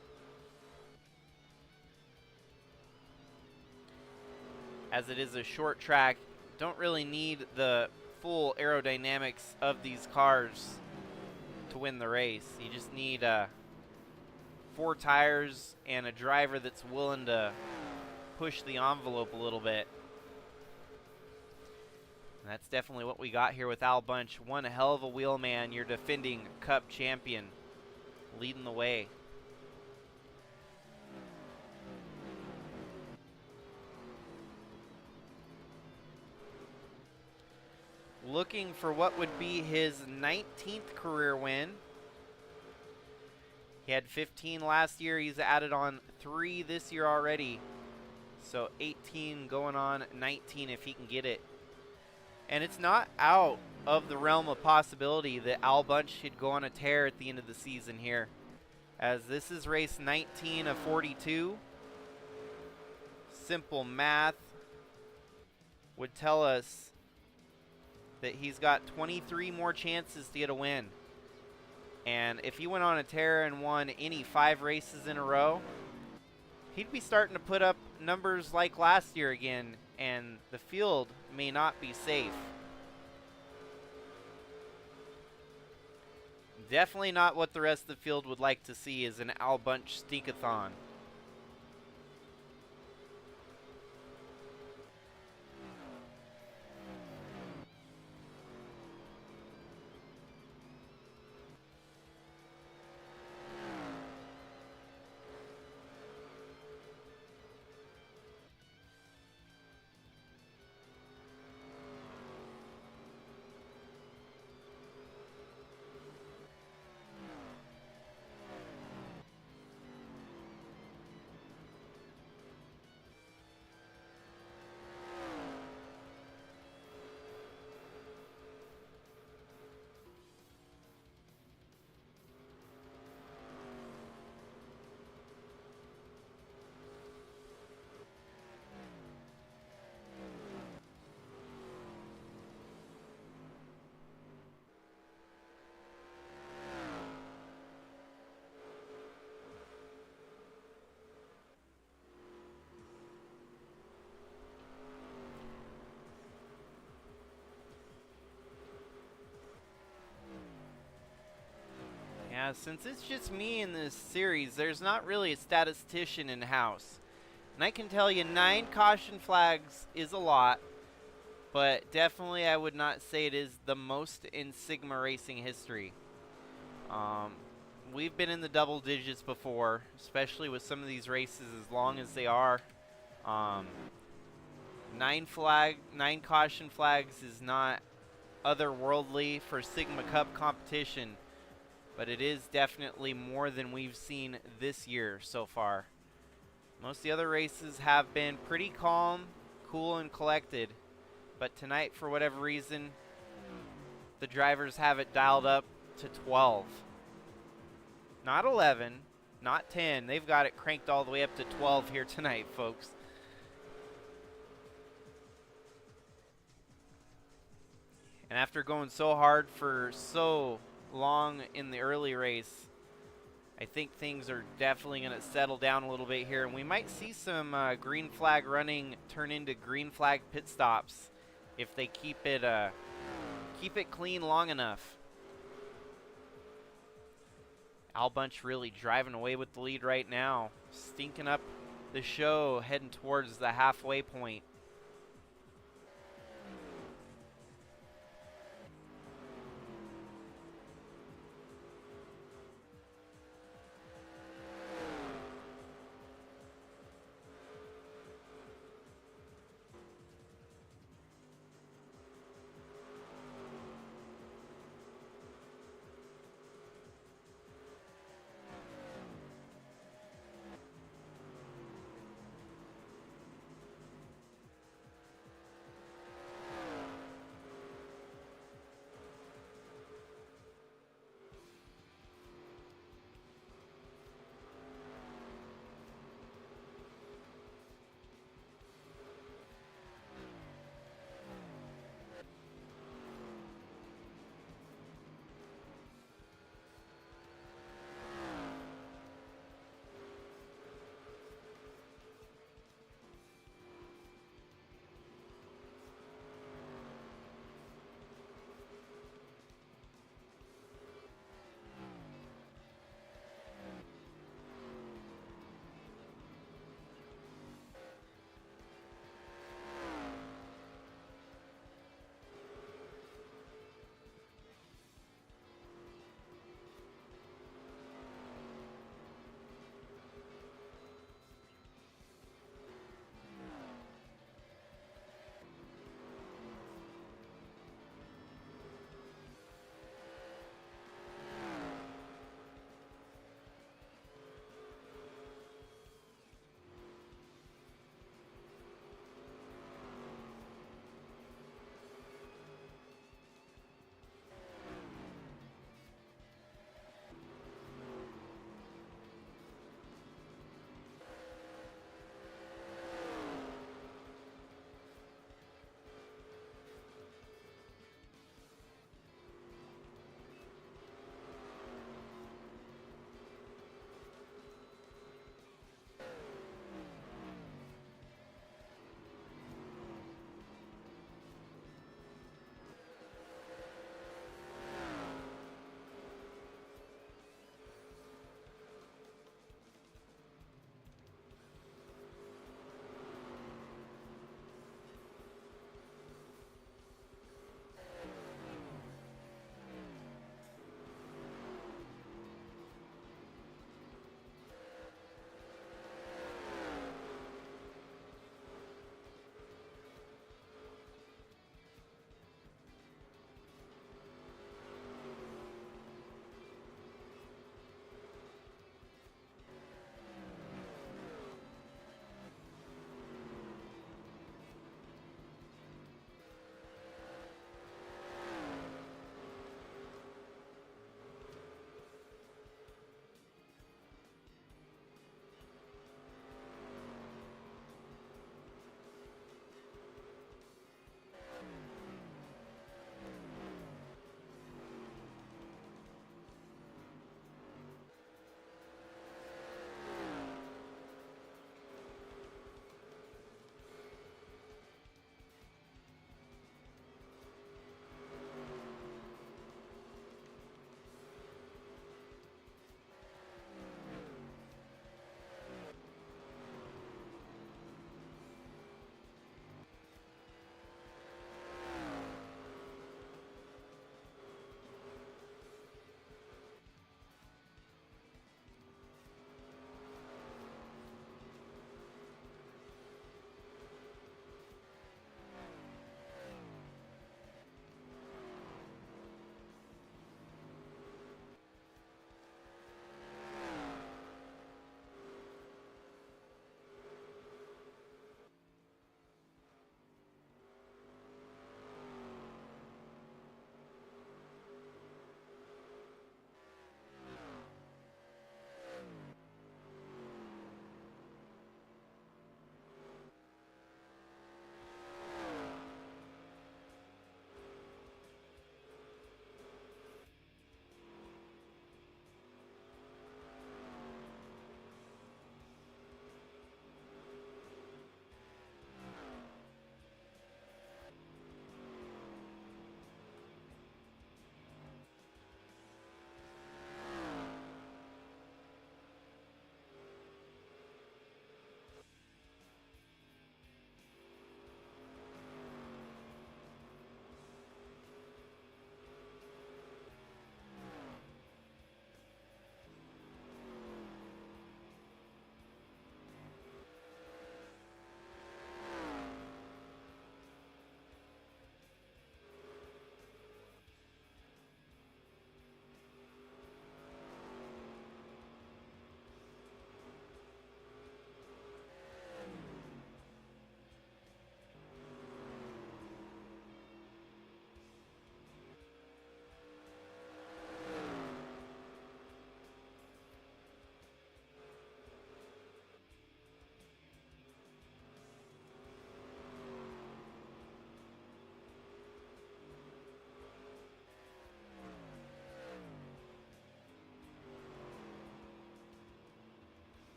Speaker 2: As it is a short track, don't really need the full aerodynamics of these cars to win the race. You just need 4 tires and a driver that's willing to push the envelope a little bit. And that's definitely what we got here with Al Bunch. One hell of a wheel man, your defending Cup champion, leading the way. Looking for what would be his 19th career win. He had 15 last year. He's added on 3 this year already. So 18 going on 19 if he can get it. And it's not out of the realm of possibility that Al Bunch should go on a tear at the end of the season here, as this is race 19 of 42. Simple math would tell us that he's got 23 more chances to get a win. And if he went on a tear and won any 5 races in a row, he'd be starting to put up numbers like last year again, and the field may not be safe. Definitely not what the rest of the field would like to see, is an Al Bunch stinkathon. Yeah, since it's just me in this series, there's not really a statistician in-house. And I can tell you 9 caution flags is a lot, but definitely I would not say it is the most in Sigma racing history. We've been in the double digits before, especially with some of these races as long as they are. 9 caution flags is not otherworldly for Sigma Cup competition, but it is definitely more than we've seen this year so far. Most of the other races have been pretty calm, cool, and collected. But tonight, for whatever reason, the drivers have it dialed up to 12. Not 11, not 10. They've got it cranked all the way up to 12 here tonight, folks. And after going so hard for so long in the early race, I think things are definitely going to settle down a little bit here. And we might see some green flag running turn into green flag pit stops if they keep it clean long enough. Al Bunch really driving away with the lead right now, stinking up the show, heading towards the halfway point.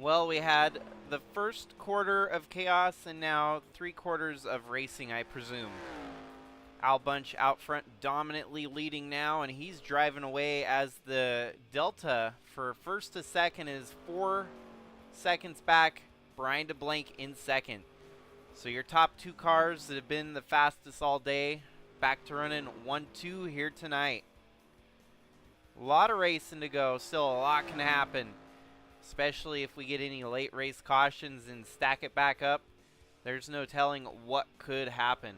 Speaker 2: Well, we had the first quarter of chaos and now 3/4 of racing, I presume. Al Bunch out front dominantly leading now, and he's driving away as the delta for first to second is 4 seconds back. Brian DeBlank in second. So your top 2 cars that have been the fastest all day, back to running 1-2 here tonight. A lot of racing to go. Still a lot can happen, especially if we get any late race cautions and stack it back up. There's no telling what could happen.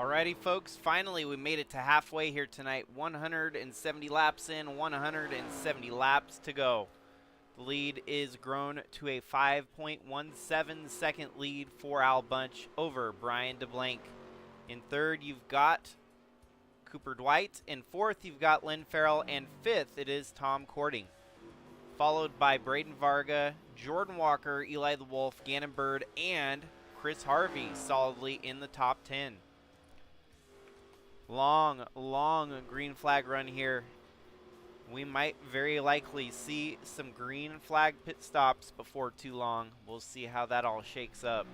Speaker 2: Alrighty, folks, finally we made it to halfway here tonight. 170 laps in, 170 laps to go. The lead is grown to a 5.17 second lead for Al Bunch over Brian DeBlanc. In third, you've got Cooper Dwight. In fourth, you've got Lynn Farrell. And fifth, it is Tom Cording. Followed by Braden Varga, Jordan Walker, Eli the Wolf, Gannon Bird, and Chris Harvey solidly in the top 10. Long green flag run here. We might very likely see some green flag pit stops before too long. We'll see how that all shakes up.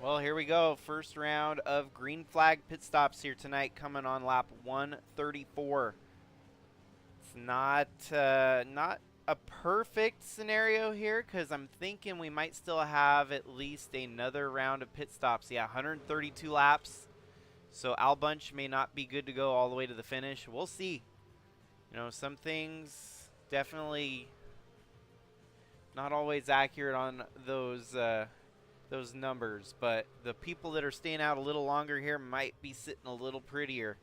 Speaker 2: Well, here we go. First round of green flag pit stops here tonight, coming on lap 134. It's not a perfect scenario here, because I'm thinking we might still have at least another round of pit stops. Yeah, 132 laps. So Al Bunch may not be good to go all the way to the finish. We'll see. You know, some things definitely not always accurate on those numbers, but the people that are staying out a little longer here might be sitting a little prettier.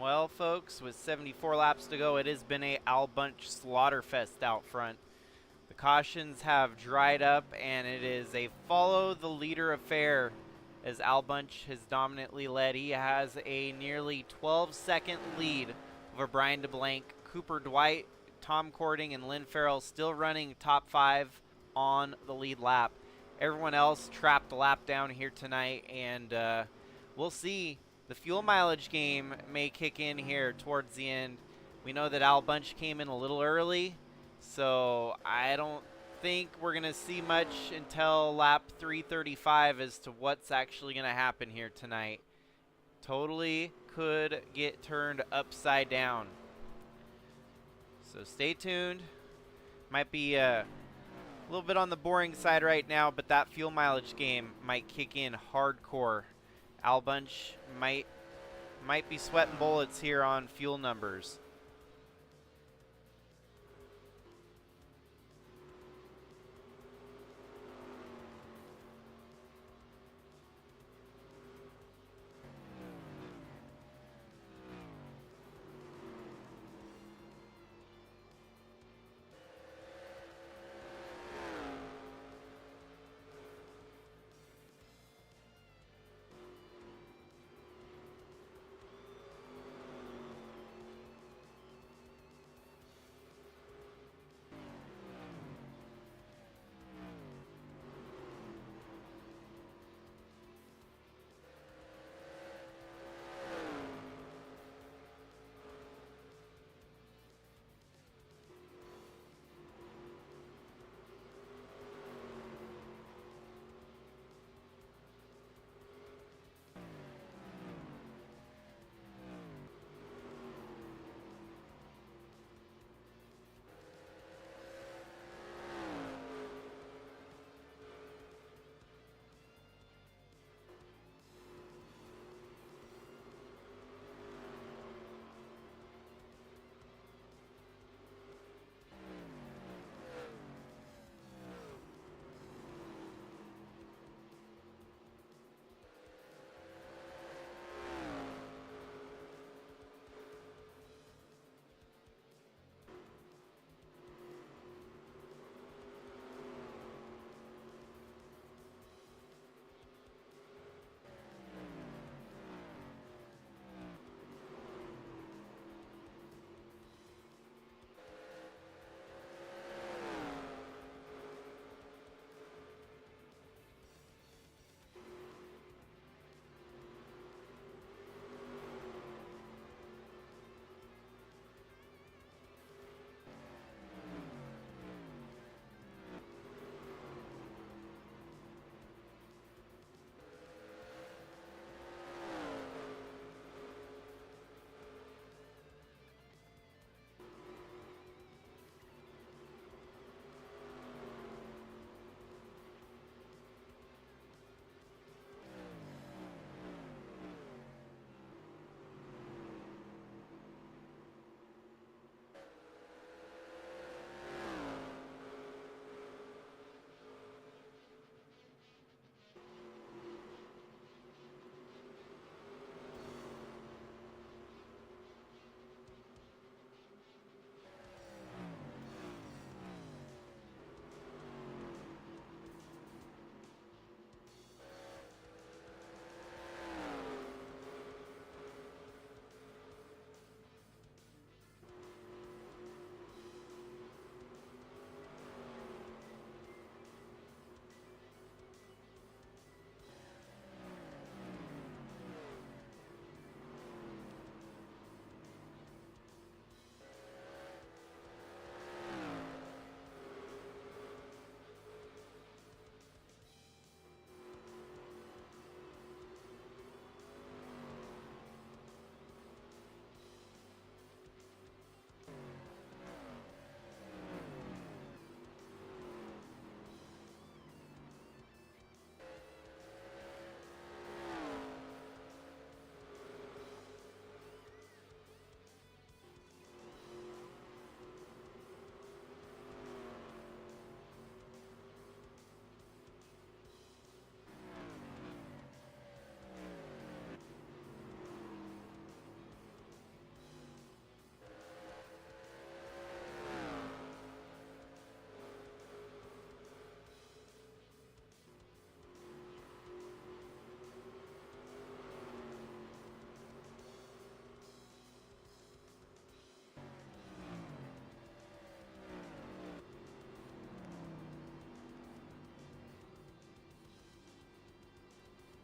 Speaker 2: Well, folks, with 74 laps to go, it has been a Al Bunch slaughterfest out front. The cautions have dried up, and it is a follow the leader affair as Al Bunch has dominantly led. He has a nearly 12-second lead over Brian DeBlanc. Cooper Dwight, Tom Cording, and Lynn Farrell still running top 5 on the lead lap. Everyone else trapped a lap down here tonight, and we'll see. The fuel mileage game may kick in here towards the end. We know that Al Bunch came in a little early, so I don't think we're going to see much until lap 335 as to what's actually going to happen here tonight. Totally could get turned upside down. So stay tuned. Might be a little bit on the boring side right now, but that fuel mileage game might kick in hardcore. Al Bunch might be sweating bullets here on fuel numbers.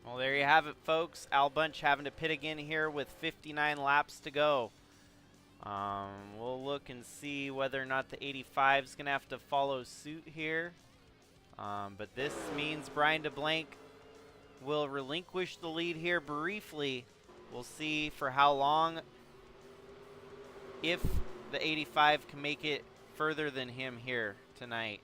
Speaker 2: Well, there you have it, folks. Al Bunch having to pit again here with 59 laps to go. We'll look and see whether or not the 85 is going to have to follow suit here. But this means Brian DeBlanc will relinquish the lead here briefly. We'll see for how long, if the 85 can make it further than him here tonight.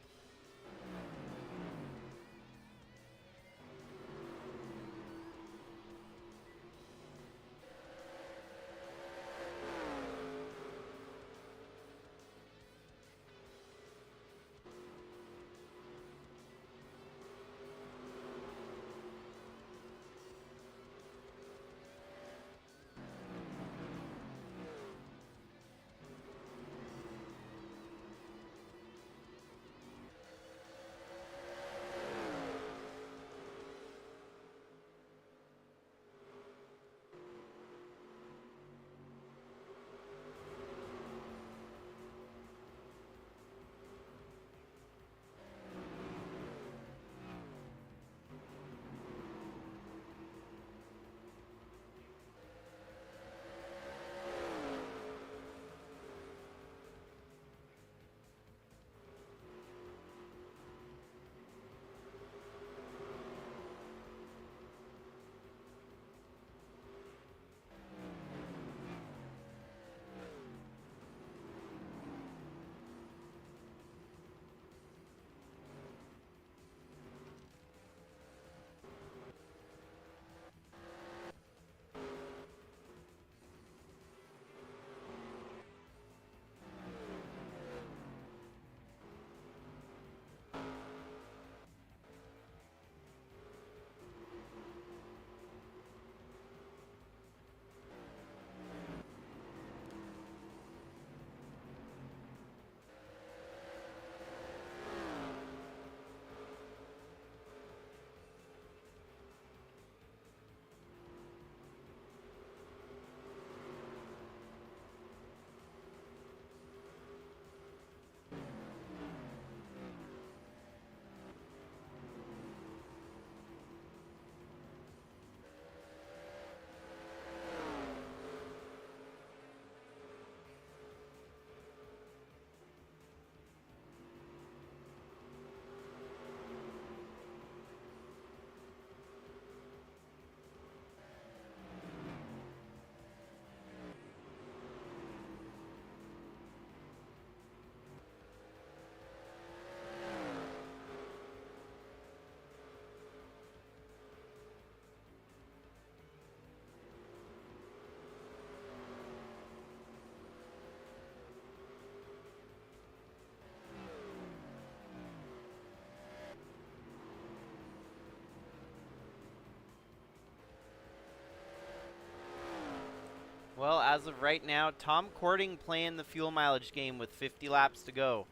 Speaker 2: Well, as of right now, Tom Cording playing the fuel mileage game with 50 laps to go.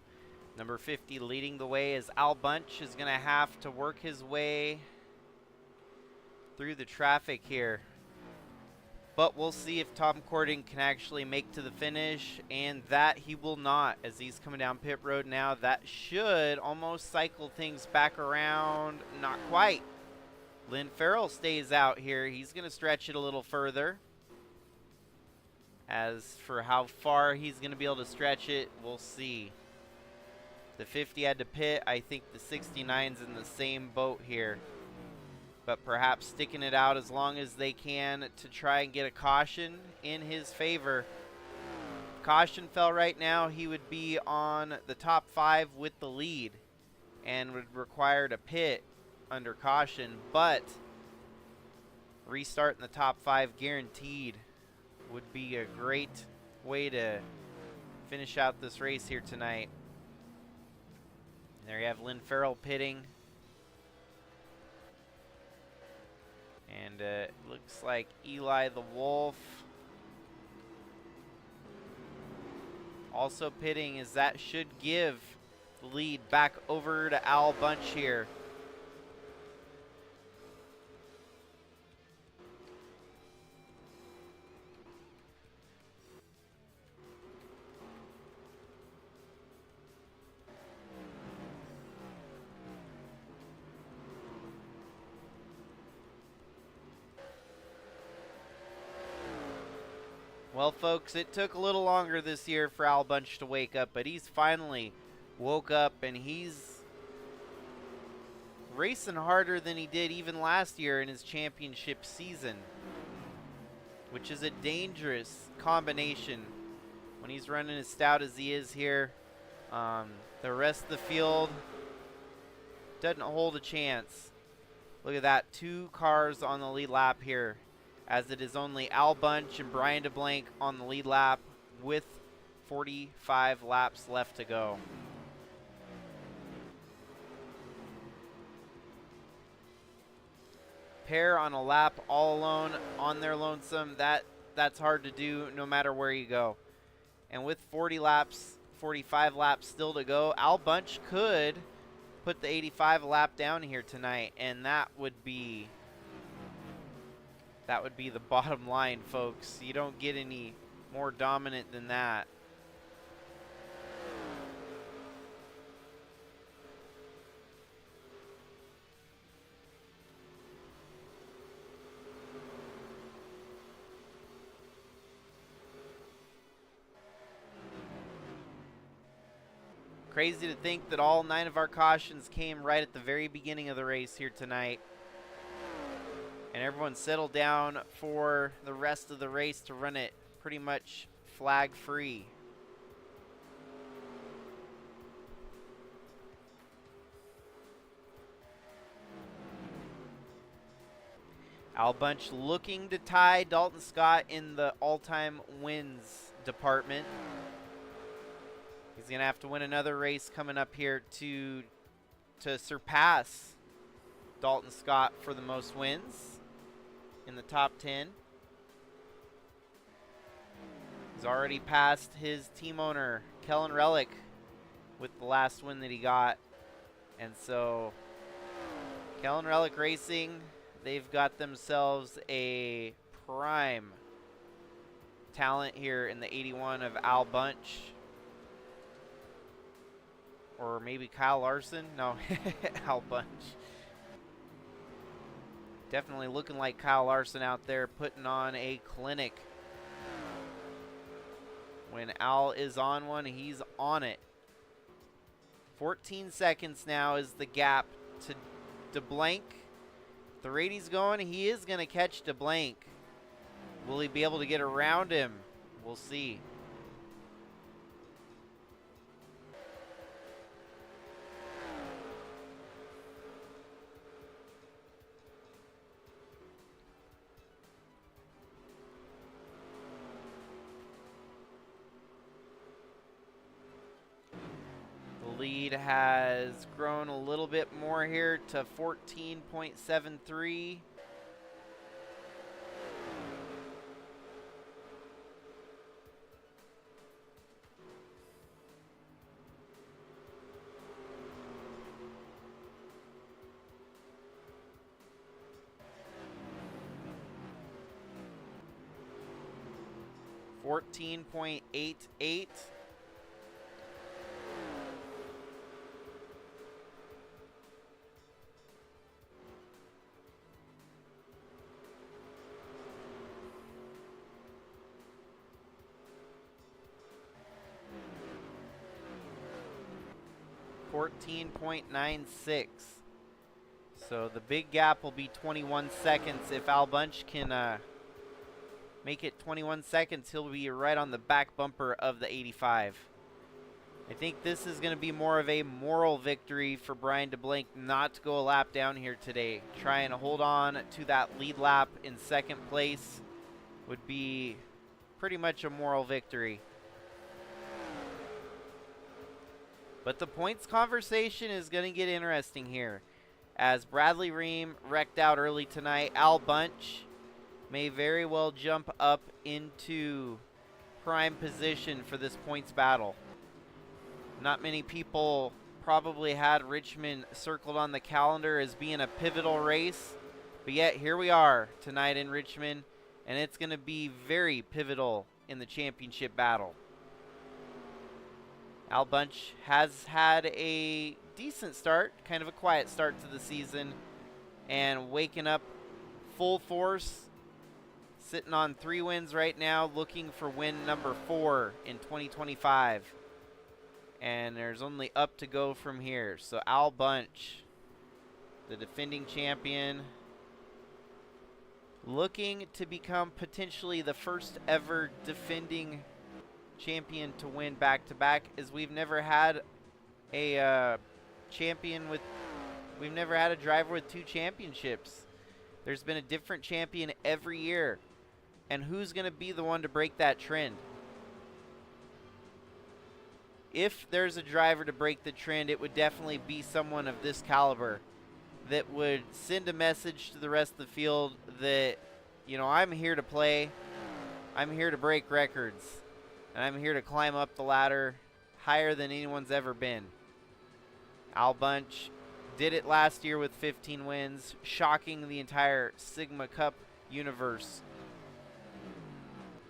Speaker 2: Number 50 leading the way as Al Bunch is going to have to work his way through the traffic here. But we'll see if Tom Cording can actually make to the finish, and that he will not as he's coming down pit road now. That should almost cycle things back around. Not quite. Lynn Farrell stays out here. He's going to stretch it a little further. As for how far he's going to be able to stretch it, we'll see. The 50 had to pit. I think the 69's in the same boat here. But perhaps sticking it out as long as they can to try and get a caution in his favor. If caution fell right now, he would be on the top 5 with the lead and would require to pit under caution. But restart in the top 5 guaranteed would be a great way to finish out this race here tonight. There you have Lynn Farrell pitting. And it looks like Eli the Wolf also pitting, as that should give the lead back over to Al Bunch here. Well, folks, it took a little longer this year for Al Bunch to wake up, but he's finally woke up, and he's racing harder than he did even last year in his championship season, which is a dangerous combination when he's running as stout as he is here. The rest of the field doesn't hold a chance. Look at that, 2 cars on the lead lap here, as it is only Al Bunch and Brian DeBlanc on the lead lap with 45 laps left to go. Pair on a lap all alone on their lonesome, that's hard to do no matter where you go. And with 45 laps still to go, Al Bunch could put the 85 lap down here tonight, and that would be the bottom line, folks. You don't get any more dominant than that. Crazy to think that all 9 of our cautions came right at the very beginning of the race here tonight. And everyone settled down for the rest of the race to run it pretty much flag free. Al Bunch looking to tie Dalton Scott in the all-time wins department. He's going to have to win another race coming up here to surpass Dalton Scott for the most wins in the top 10. He's already passed his team owner, Kellen Relic, with the last win that he got. And so Kellen Relic Racing, they've got themselves a prime talent here in the 81 of Al Bunch. Or maybe Kyle Larson? No, Al Bunch. Definitely looking like Kyle Larson out there putting on a clinic. When Al is on one, he's on it. 14 seconds now is the gap to DeBlanc. The rate he's going, he is going to catch DeBlanc. Will he be able to get around him? We'll see. Lead has grown a little bit more here to 14.73. .88. .96. So the big gap will be 21 seconds. If Al Bunch can make it 21 seconds, he'll be right on the back bumper of the 85. I think this is going to be more of a moral victory for Brian DeBlanc not to go a lap down here today. Trying to hold on to that lead lap in second place would be pretty much a moral victory. But the points conversation is going to get interesting here. As Bradley Reim wrecked out early tonight, Al Bunch may very well jump up into prime position for this points battle. Not many people probably had Richmond circled on the calendar as being a pivotal race, but yet here we are tonight in Richmond, and it's going to be very pivotal in the championship battle. Al Bunch has had a decent start, kind of a quiet start to the season, and waking up full force Sitting on 3 wins right now, looking for win number 4 in 2025. And there's only up to go from here. So Al Bunch, the defending champion, looking to become potentially the first ever defending champion to win back-to-back, as we've never had a we've never had a driver with 2 championships. There's been a different champion every year. And who's going to be the one to break that trend? If there's a driver to break the trend, it would definitely be someone of this caliber that would send a message to the rest of the field that, you know, I'm here to play, I'm here to break records, and I'm here to climb up the ladder higher than anyone's ever been. Al Bunch did it last year with 15 wins, shocking the entire Sigma Cup universe.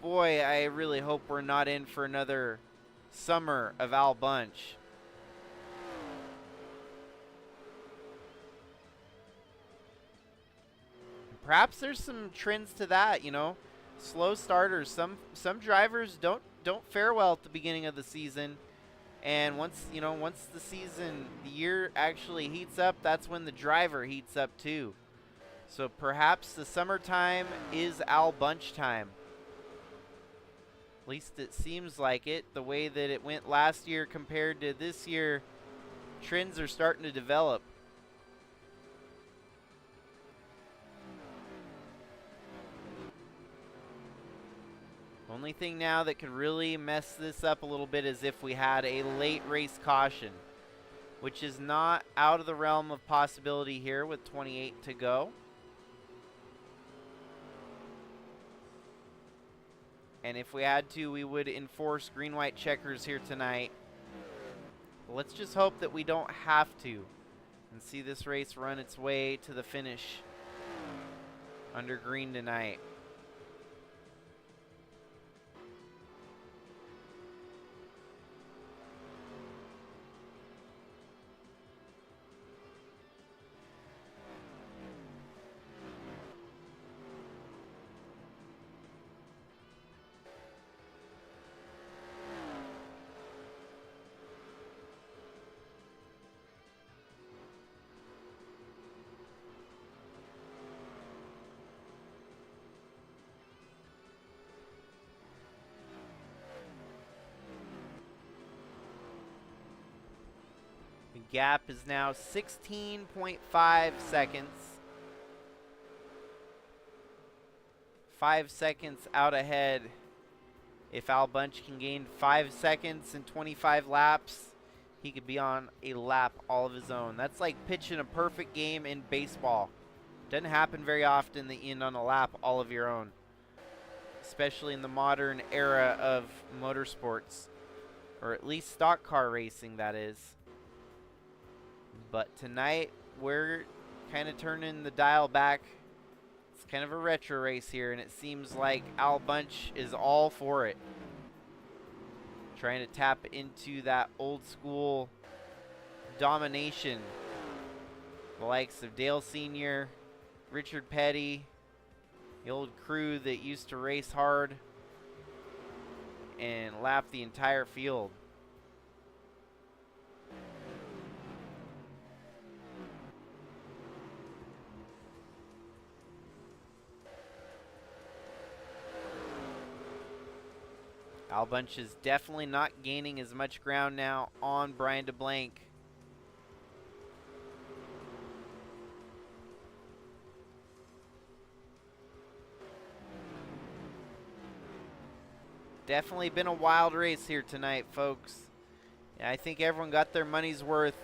Speaker 2: Boy, I really hope we're not in for another summer of Al Bunch. Perhaps there's some trends to that, you know. Slow starters. Some drivers don't fare well at the beginning of the season. And once the year actually heats up, that's when the driver heats up too. So perhaps the summertime is Al Bunch time. At least it seems like it. The way that it went last year compared to this year, trends are starting to develop. Only thing now that could really mess this up a little bit is if we had a late race caution, which is not out of the realm of possibility here with 28 to go. And if we had to, we would enforce green-white checkers here tonight. But let's just hope that we don't have to and see this race run its way to the finish under green tonight. Gap is now 16.5 seconds. 5 seconds out ahead. If Al Bunch can gain 5 seconds in 25 laps, he could be on a lap all of his own. That's like pitching a perfect game in baseball. Doesn't happen very often that you end on a lap all of your own, especially in the modern era of motorsports, or at least stock car racing, that is. But tonight, we're kind of turning the dial back. It's kind of a retro race here, and it seems like Al Bunch is all for it. Trying to tap into that old school domination. The likes of Dale Sr., Richard Petty, the old crew that used to race hard and lap the entire field. Al Bunch is definitely not gaining as much ground now on Brian DeBlanc. Definitely been a wild race here tonight, folks. I think everyone got their money's worth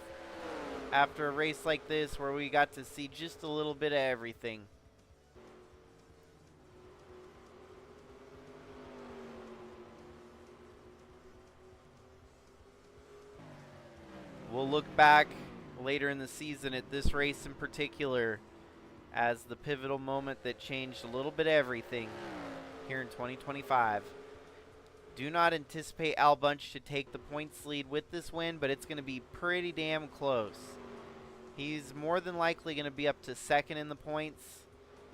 Speaker 2: after a race like this, where we got to see just a little bit of everything. We'll look back later in the season at this race in particular as the pivotal moment that changed a little bit of everything here in 2025. Do not anticipate Al Bunch to take the points lead with this win, but it's going to be pretty damn close. He's more than likely going to be up to second in the points,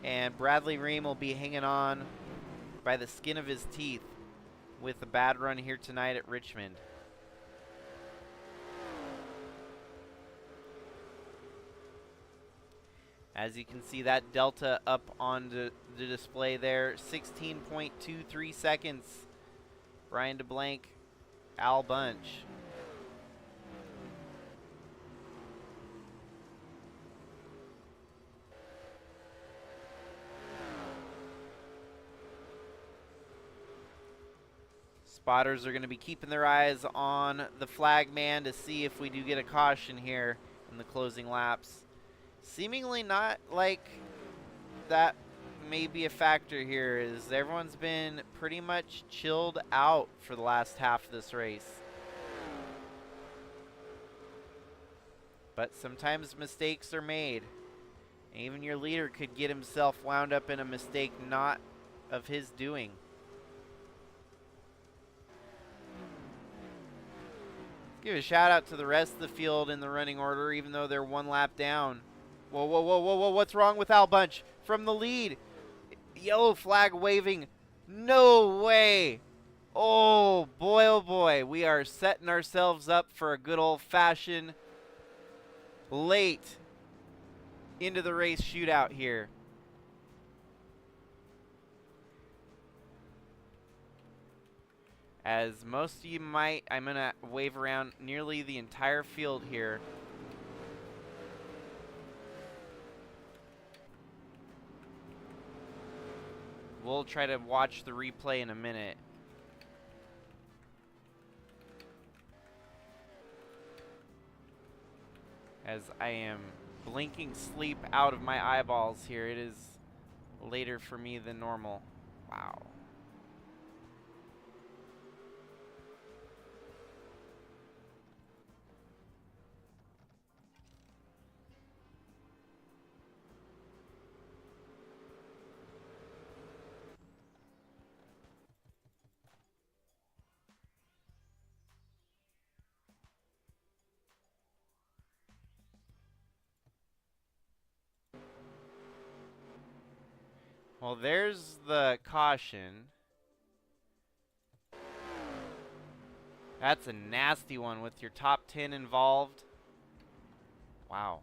Speaker 2: and Bradley Reim will be hanging on by the skin of his teeth with a bad run here tonight at Richmond. As you can see, that delta up on the display there, 16.23 seconds. Brian DeBlanc, Al Bunch. Spotters are going to be keeping their eyes on the flag man to see if we do get a caution here in the closing laps. Seemingly not like that may be a factor here, as everyone's been pretty much chilled out for the last half of this race. But sometimes mistakes are made. Even your leader could get himself wound up in a mistake not of his doing. Give a shout out to the rest of the field in the running order, even though they're one lap down. Whoa, whoa, whoa, whoa, whoa, what's wrong with Al Bunch? From the lead. Yellow flag waving. No way. Oh boy, we are setting ourselves up for a good old-fashioned late into the race shootout here. As most of you might, I'm going to wave around nearly the entire field here. We'll try to watch the replay in a minute. As I am blinking sleep out of my eyeballs here. It is later for me than normal. Wow. Well, there's the caution. That's a nasty one with your top 10 involved. Wow.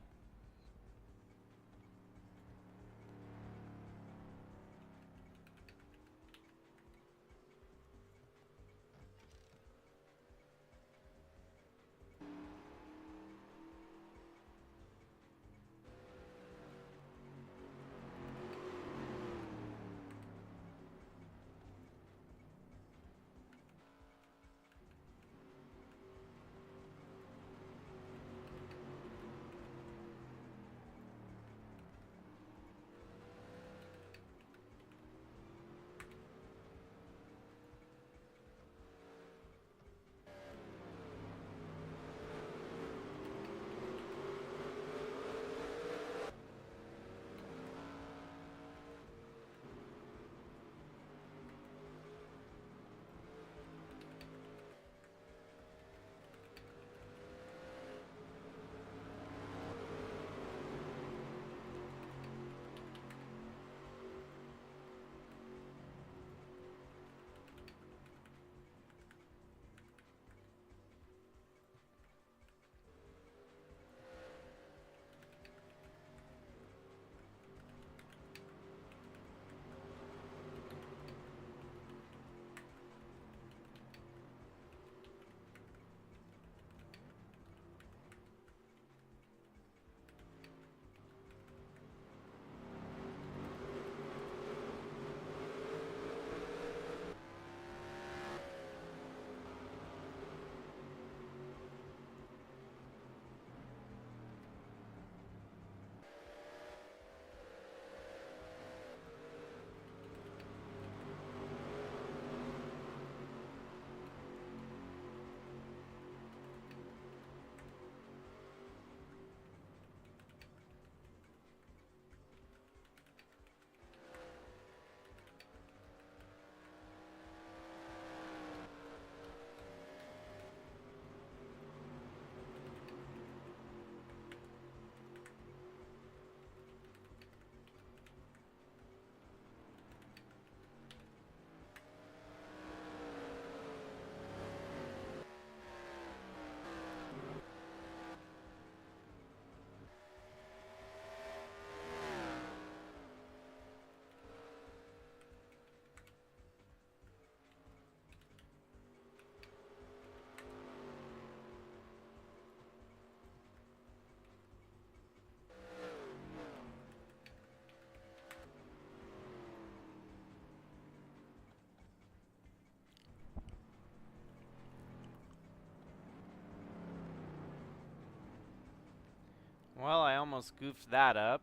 Speaker 2: almost goofed that up,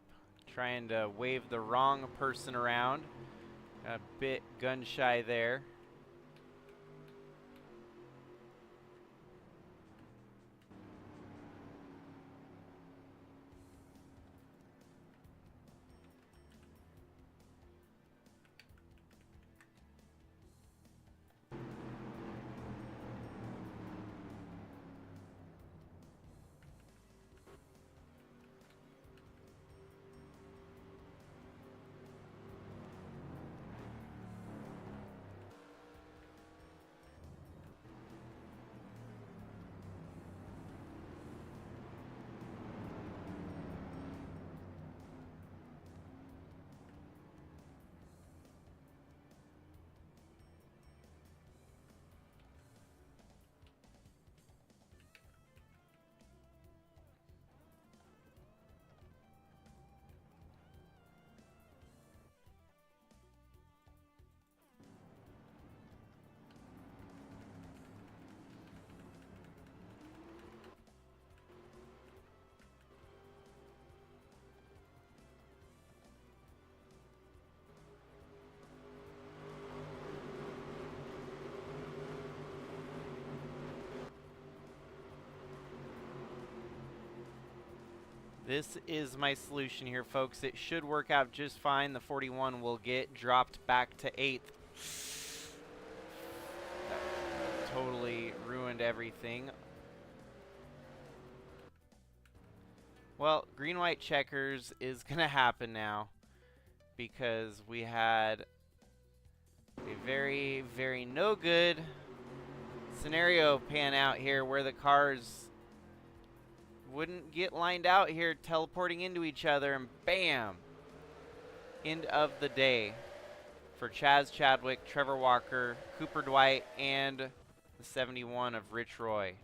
Speaker 2: trying to wave the wrong person around. A bit gun shy there. This is my solution here, folks. It should work out just fine. The 41 will get dropped back to 8th. That totally ruined everything. Well, green-white checkers is going to happen now because we had a very, very no good scenario pan out here where the cars wouldn't get lined out here, teleporting into each other, and bam! End of the day for Chaz Chadwick, Trevor Walker, Cooper Dwight, and the 71 of Rich Roy.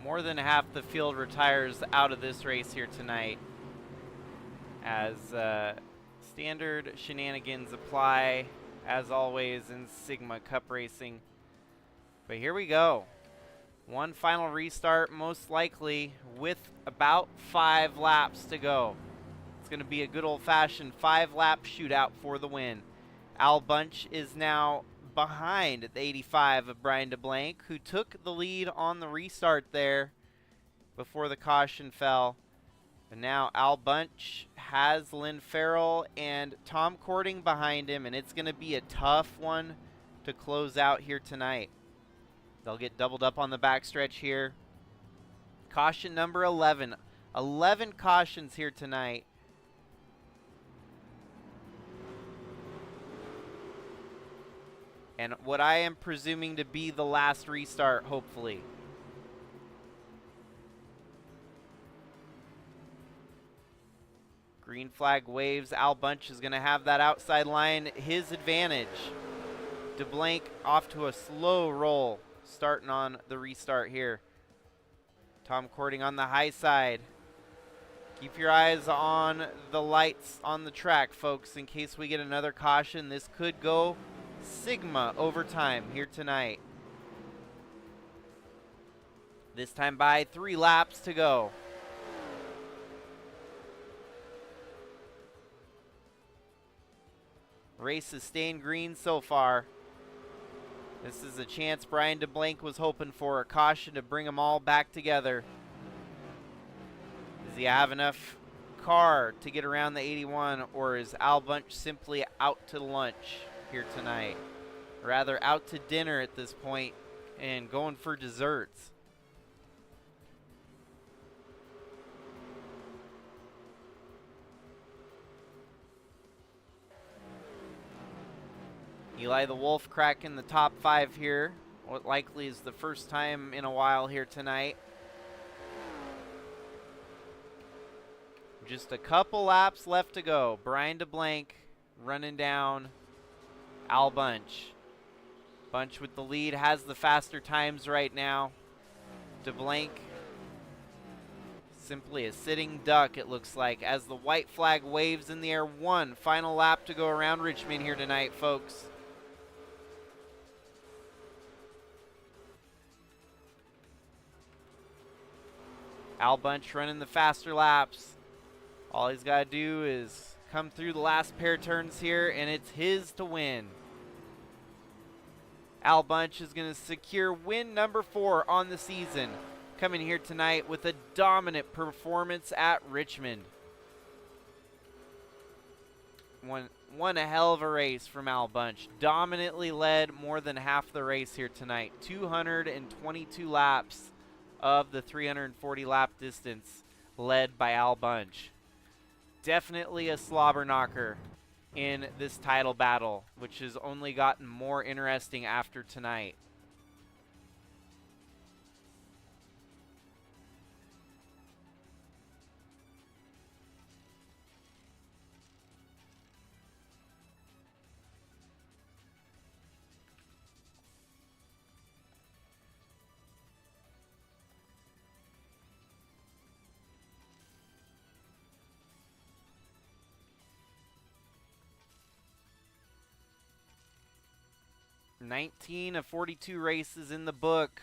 Speaker 2: More than half the field retires out of this race here tonight as standard shenanigans apply, as always, in Sigma Cup racing. But here we go. One final restart, most likely, with about 5 laps to go. It's going to be a good old-fashioned 5-lap shootout for the win. Al Bunch is now behind the 85 of Brian DeBlanc, who took the lead on the restart there before the caution fell. But now Al Bunch has Lynn Farrell and Tom Cording behind him, and it's going to be a tough one to close out here tonight. They'll get doubled up on the backstretch here. Caution number 11. 11 cautions here tonight. And what I am presuming to be the last restart, hopefully. Green flag waves. Al Bunch is going to have that outside line his advantage. DeBlanc off to a slow roll, starting on the restart here. Tom Cording on the high side. Keep your eyes on the lights on the track, folks, in case we get another caution. This could go Sigma overtime here tonight. This time by 3 laps to go. Race is staying green so far. This is a chance Brian DeBlanc was hoping for, a caution to bring them all back together. Does he have enough car to get around the 81, or is Al Bunch simply out to lunch here tonight? Rather, out to dinner at this point and going for desserts. Eli the Wolf cracking the top 5 here. What likely is the first time in a while here tonight. Just a couple laps left to go. Brian DeBlanc running down Al Bunch. Bunch with the lead, has the faster times right now. DeBlanc simply a sitting duck, it looks like, as the white flag waves in the air. One final lap to go around Richmond here tonight, folks. Al Bunch running the faster laps. All he's got to do is come through the last pair of turns here, and it's his to win. Al Bunch is going to secure win number 4 on the season, coming here tonight with a dominant performance at Richmond. One a hell of a race from Al Bunch. Dominantly led more than half the race here tonight. 222 laps of the 340 lap distance led by Al Bunch. Definitely a slobber knocker in this title battle, which has only gotten more interesting after tonight. $19 of 42 races in the book.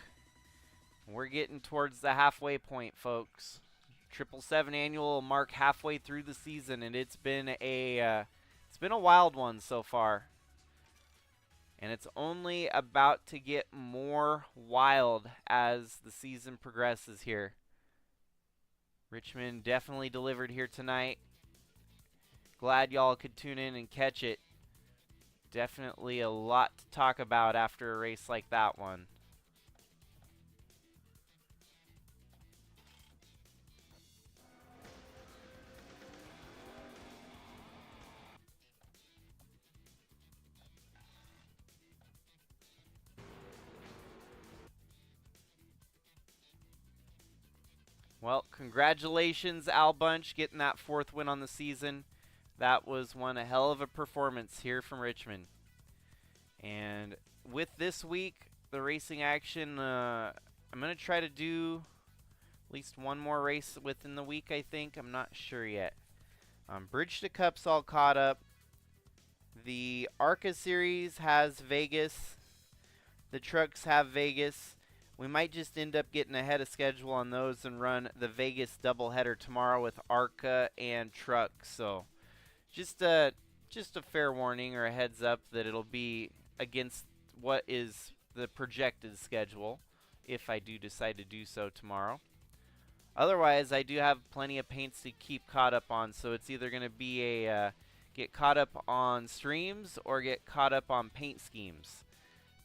Speaker 2: We're getting towards the halfway point, folks. 777 annual will mark halfway through the season, and it's been a wild one so far. And it's only about to get more wild as the season progresses here. Richmond definitely delivered here tonight. Glad y'all could tune in and catch it. Definitely a lot to talk about after a race like that one. Well, congratulations, Al Bunch, getting that 4th win on the season. That was one a hell of a performance here from Richmond. And with this week, the racing action, I'm going to try to do at least one more race within the week, I think. I'm not sure yet. Bridge to Cup's all caught up. The ARCA series has Vegas. The trucks have Vegas. We might just end up getting ahead of schedule on those and run the Vegas doubleheader tomorrow with ARCA and trucks. So just a fair warning or a heads up that it'll be against what is the projected schedule if I do decide to do so tomorrow. Otherwise, I do have plenty of paints to keep caught up on, so it's either going to be a get caught up on streams or get caught up on paint schemes,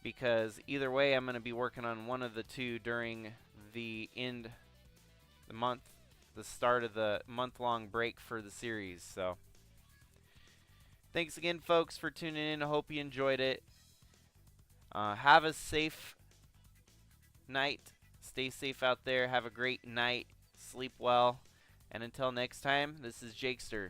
Speaker 2: because either way I'm going to be working on one of the two during the start of the month-long break for the series. So thanks again, folks, for tuning in. I hope you enjoyed it. Have a safe night. Stay safe out there. Have a great night. Sleep well. And until next time, this is Jakester.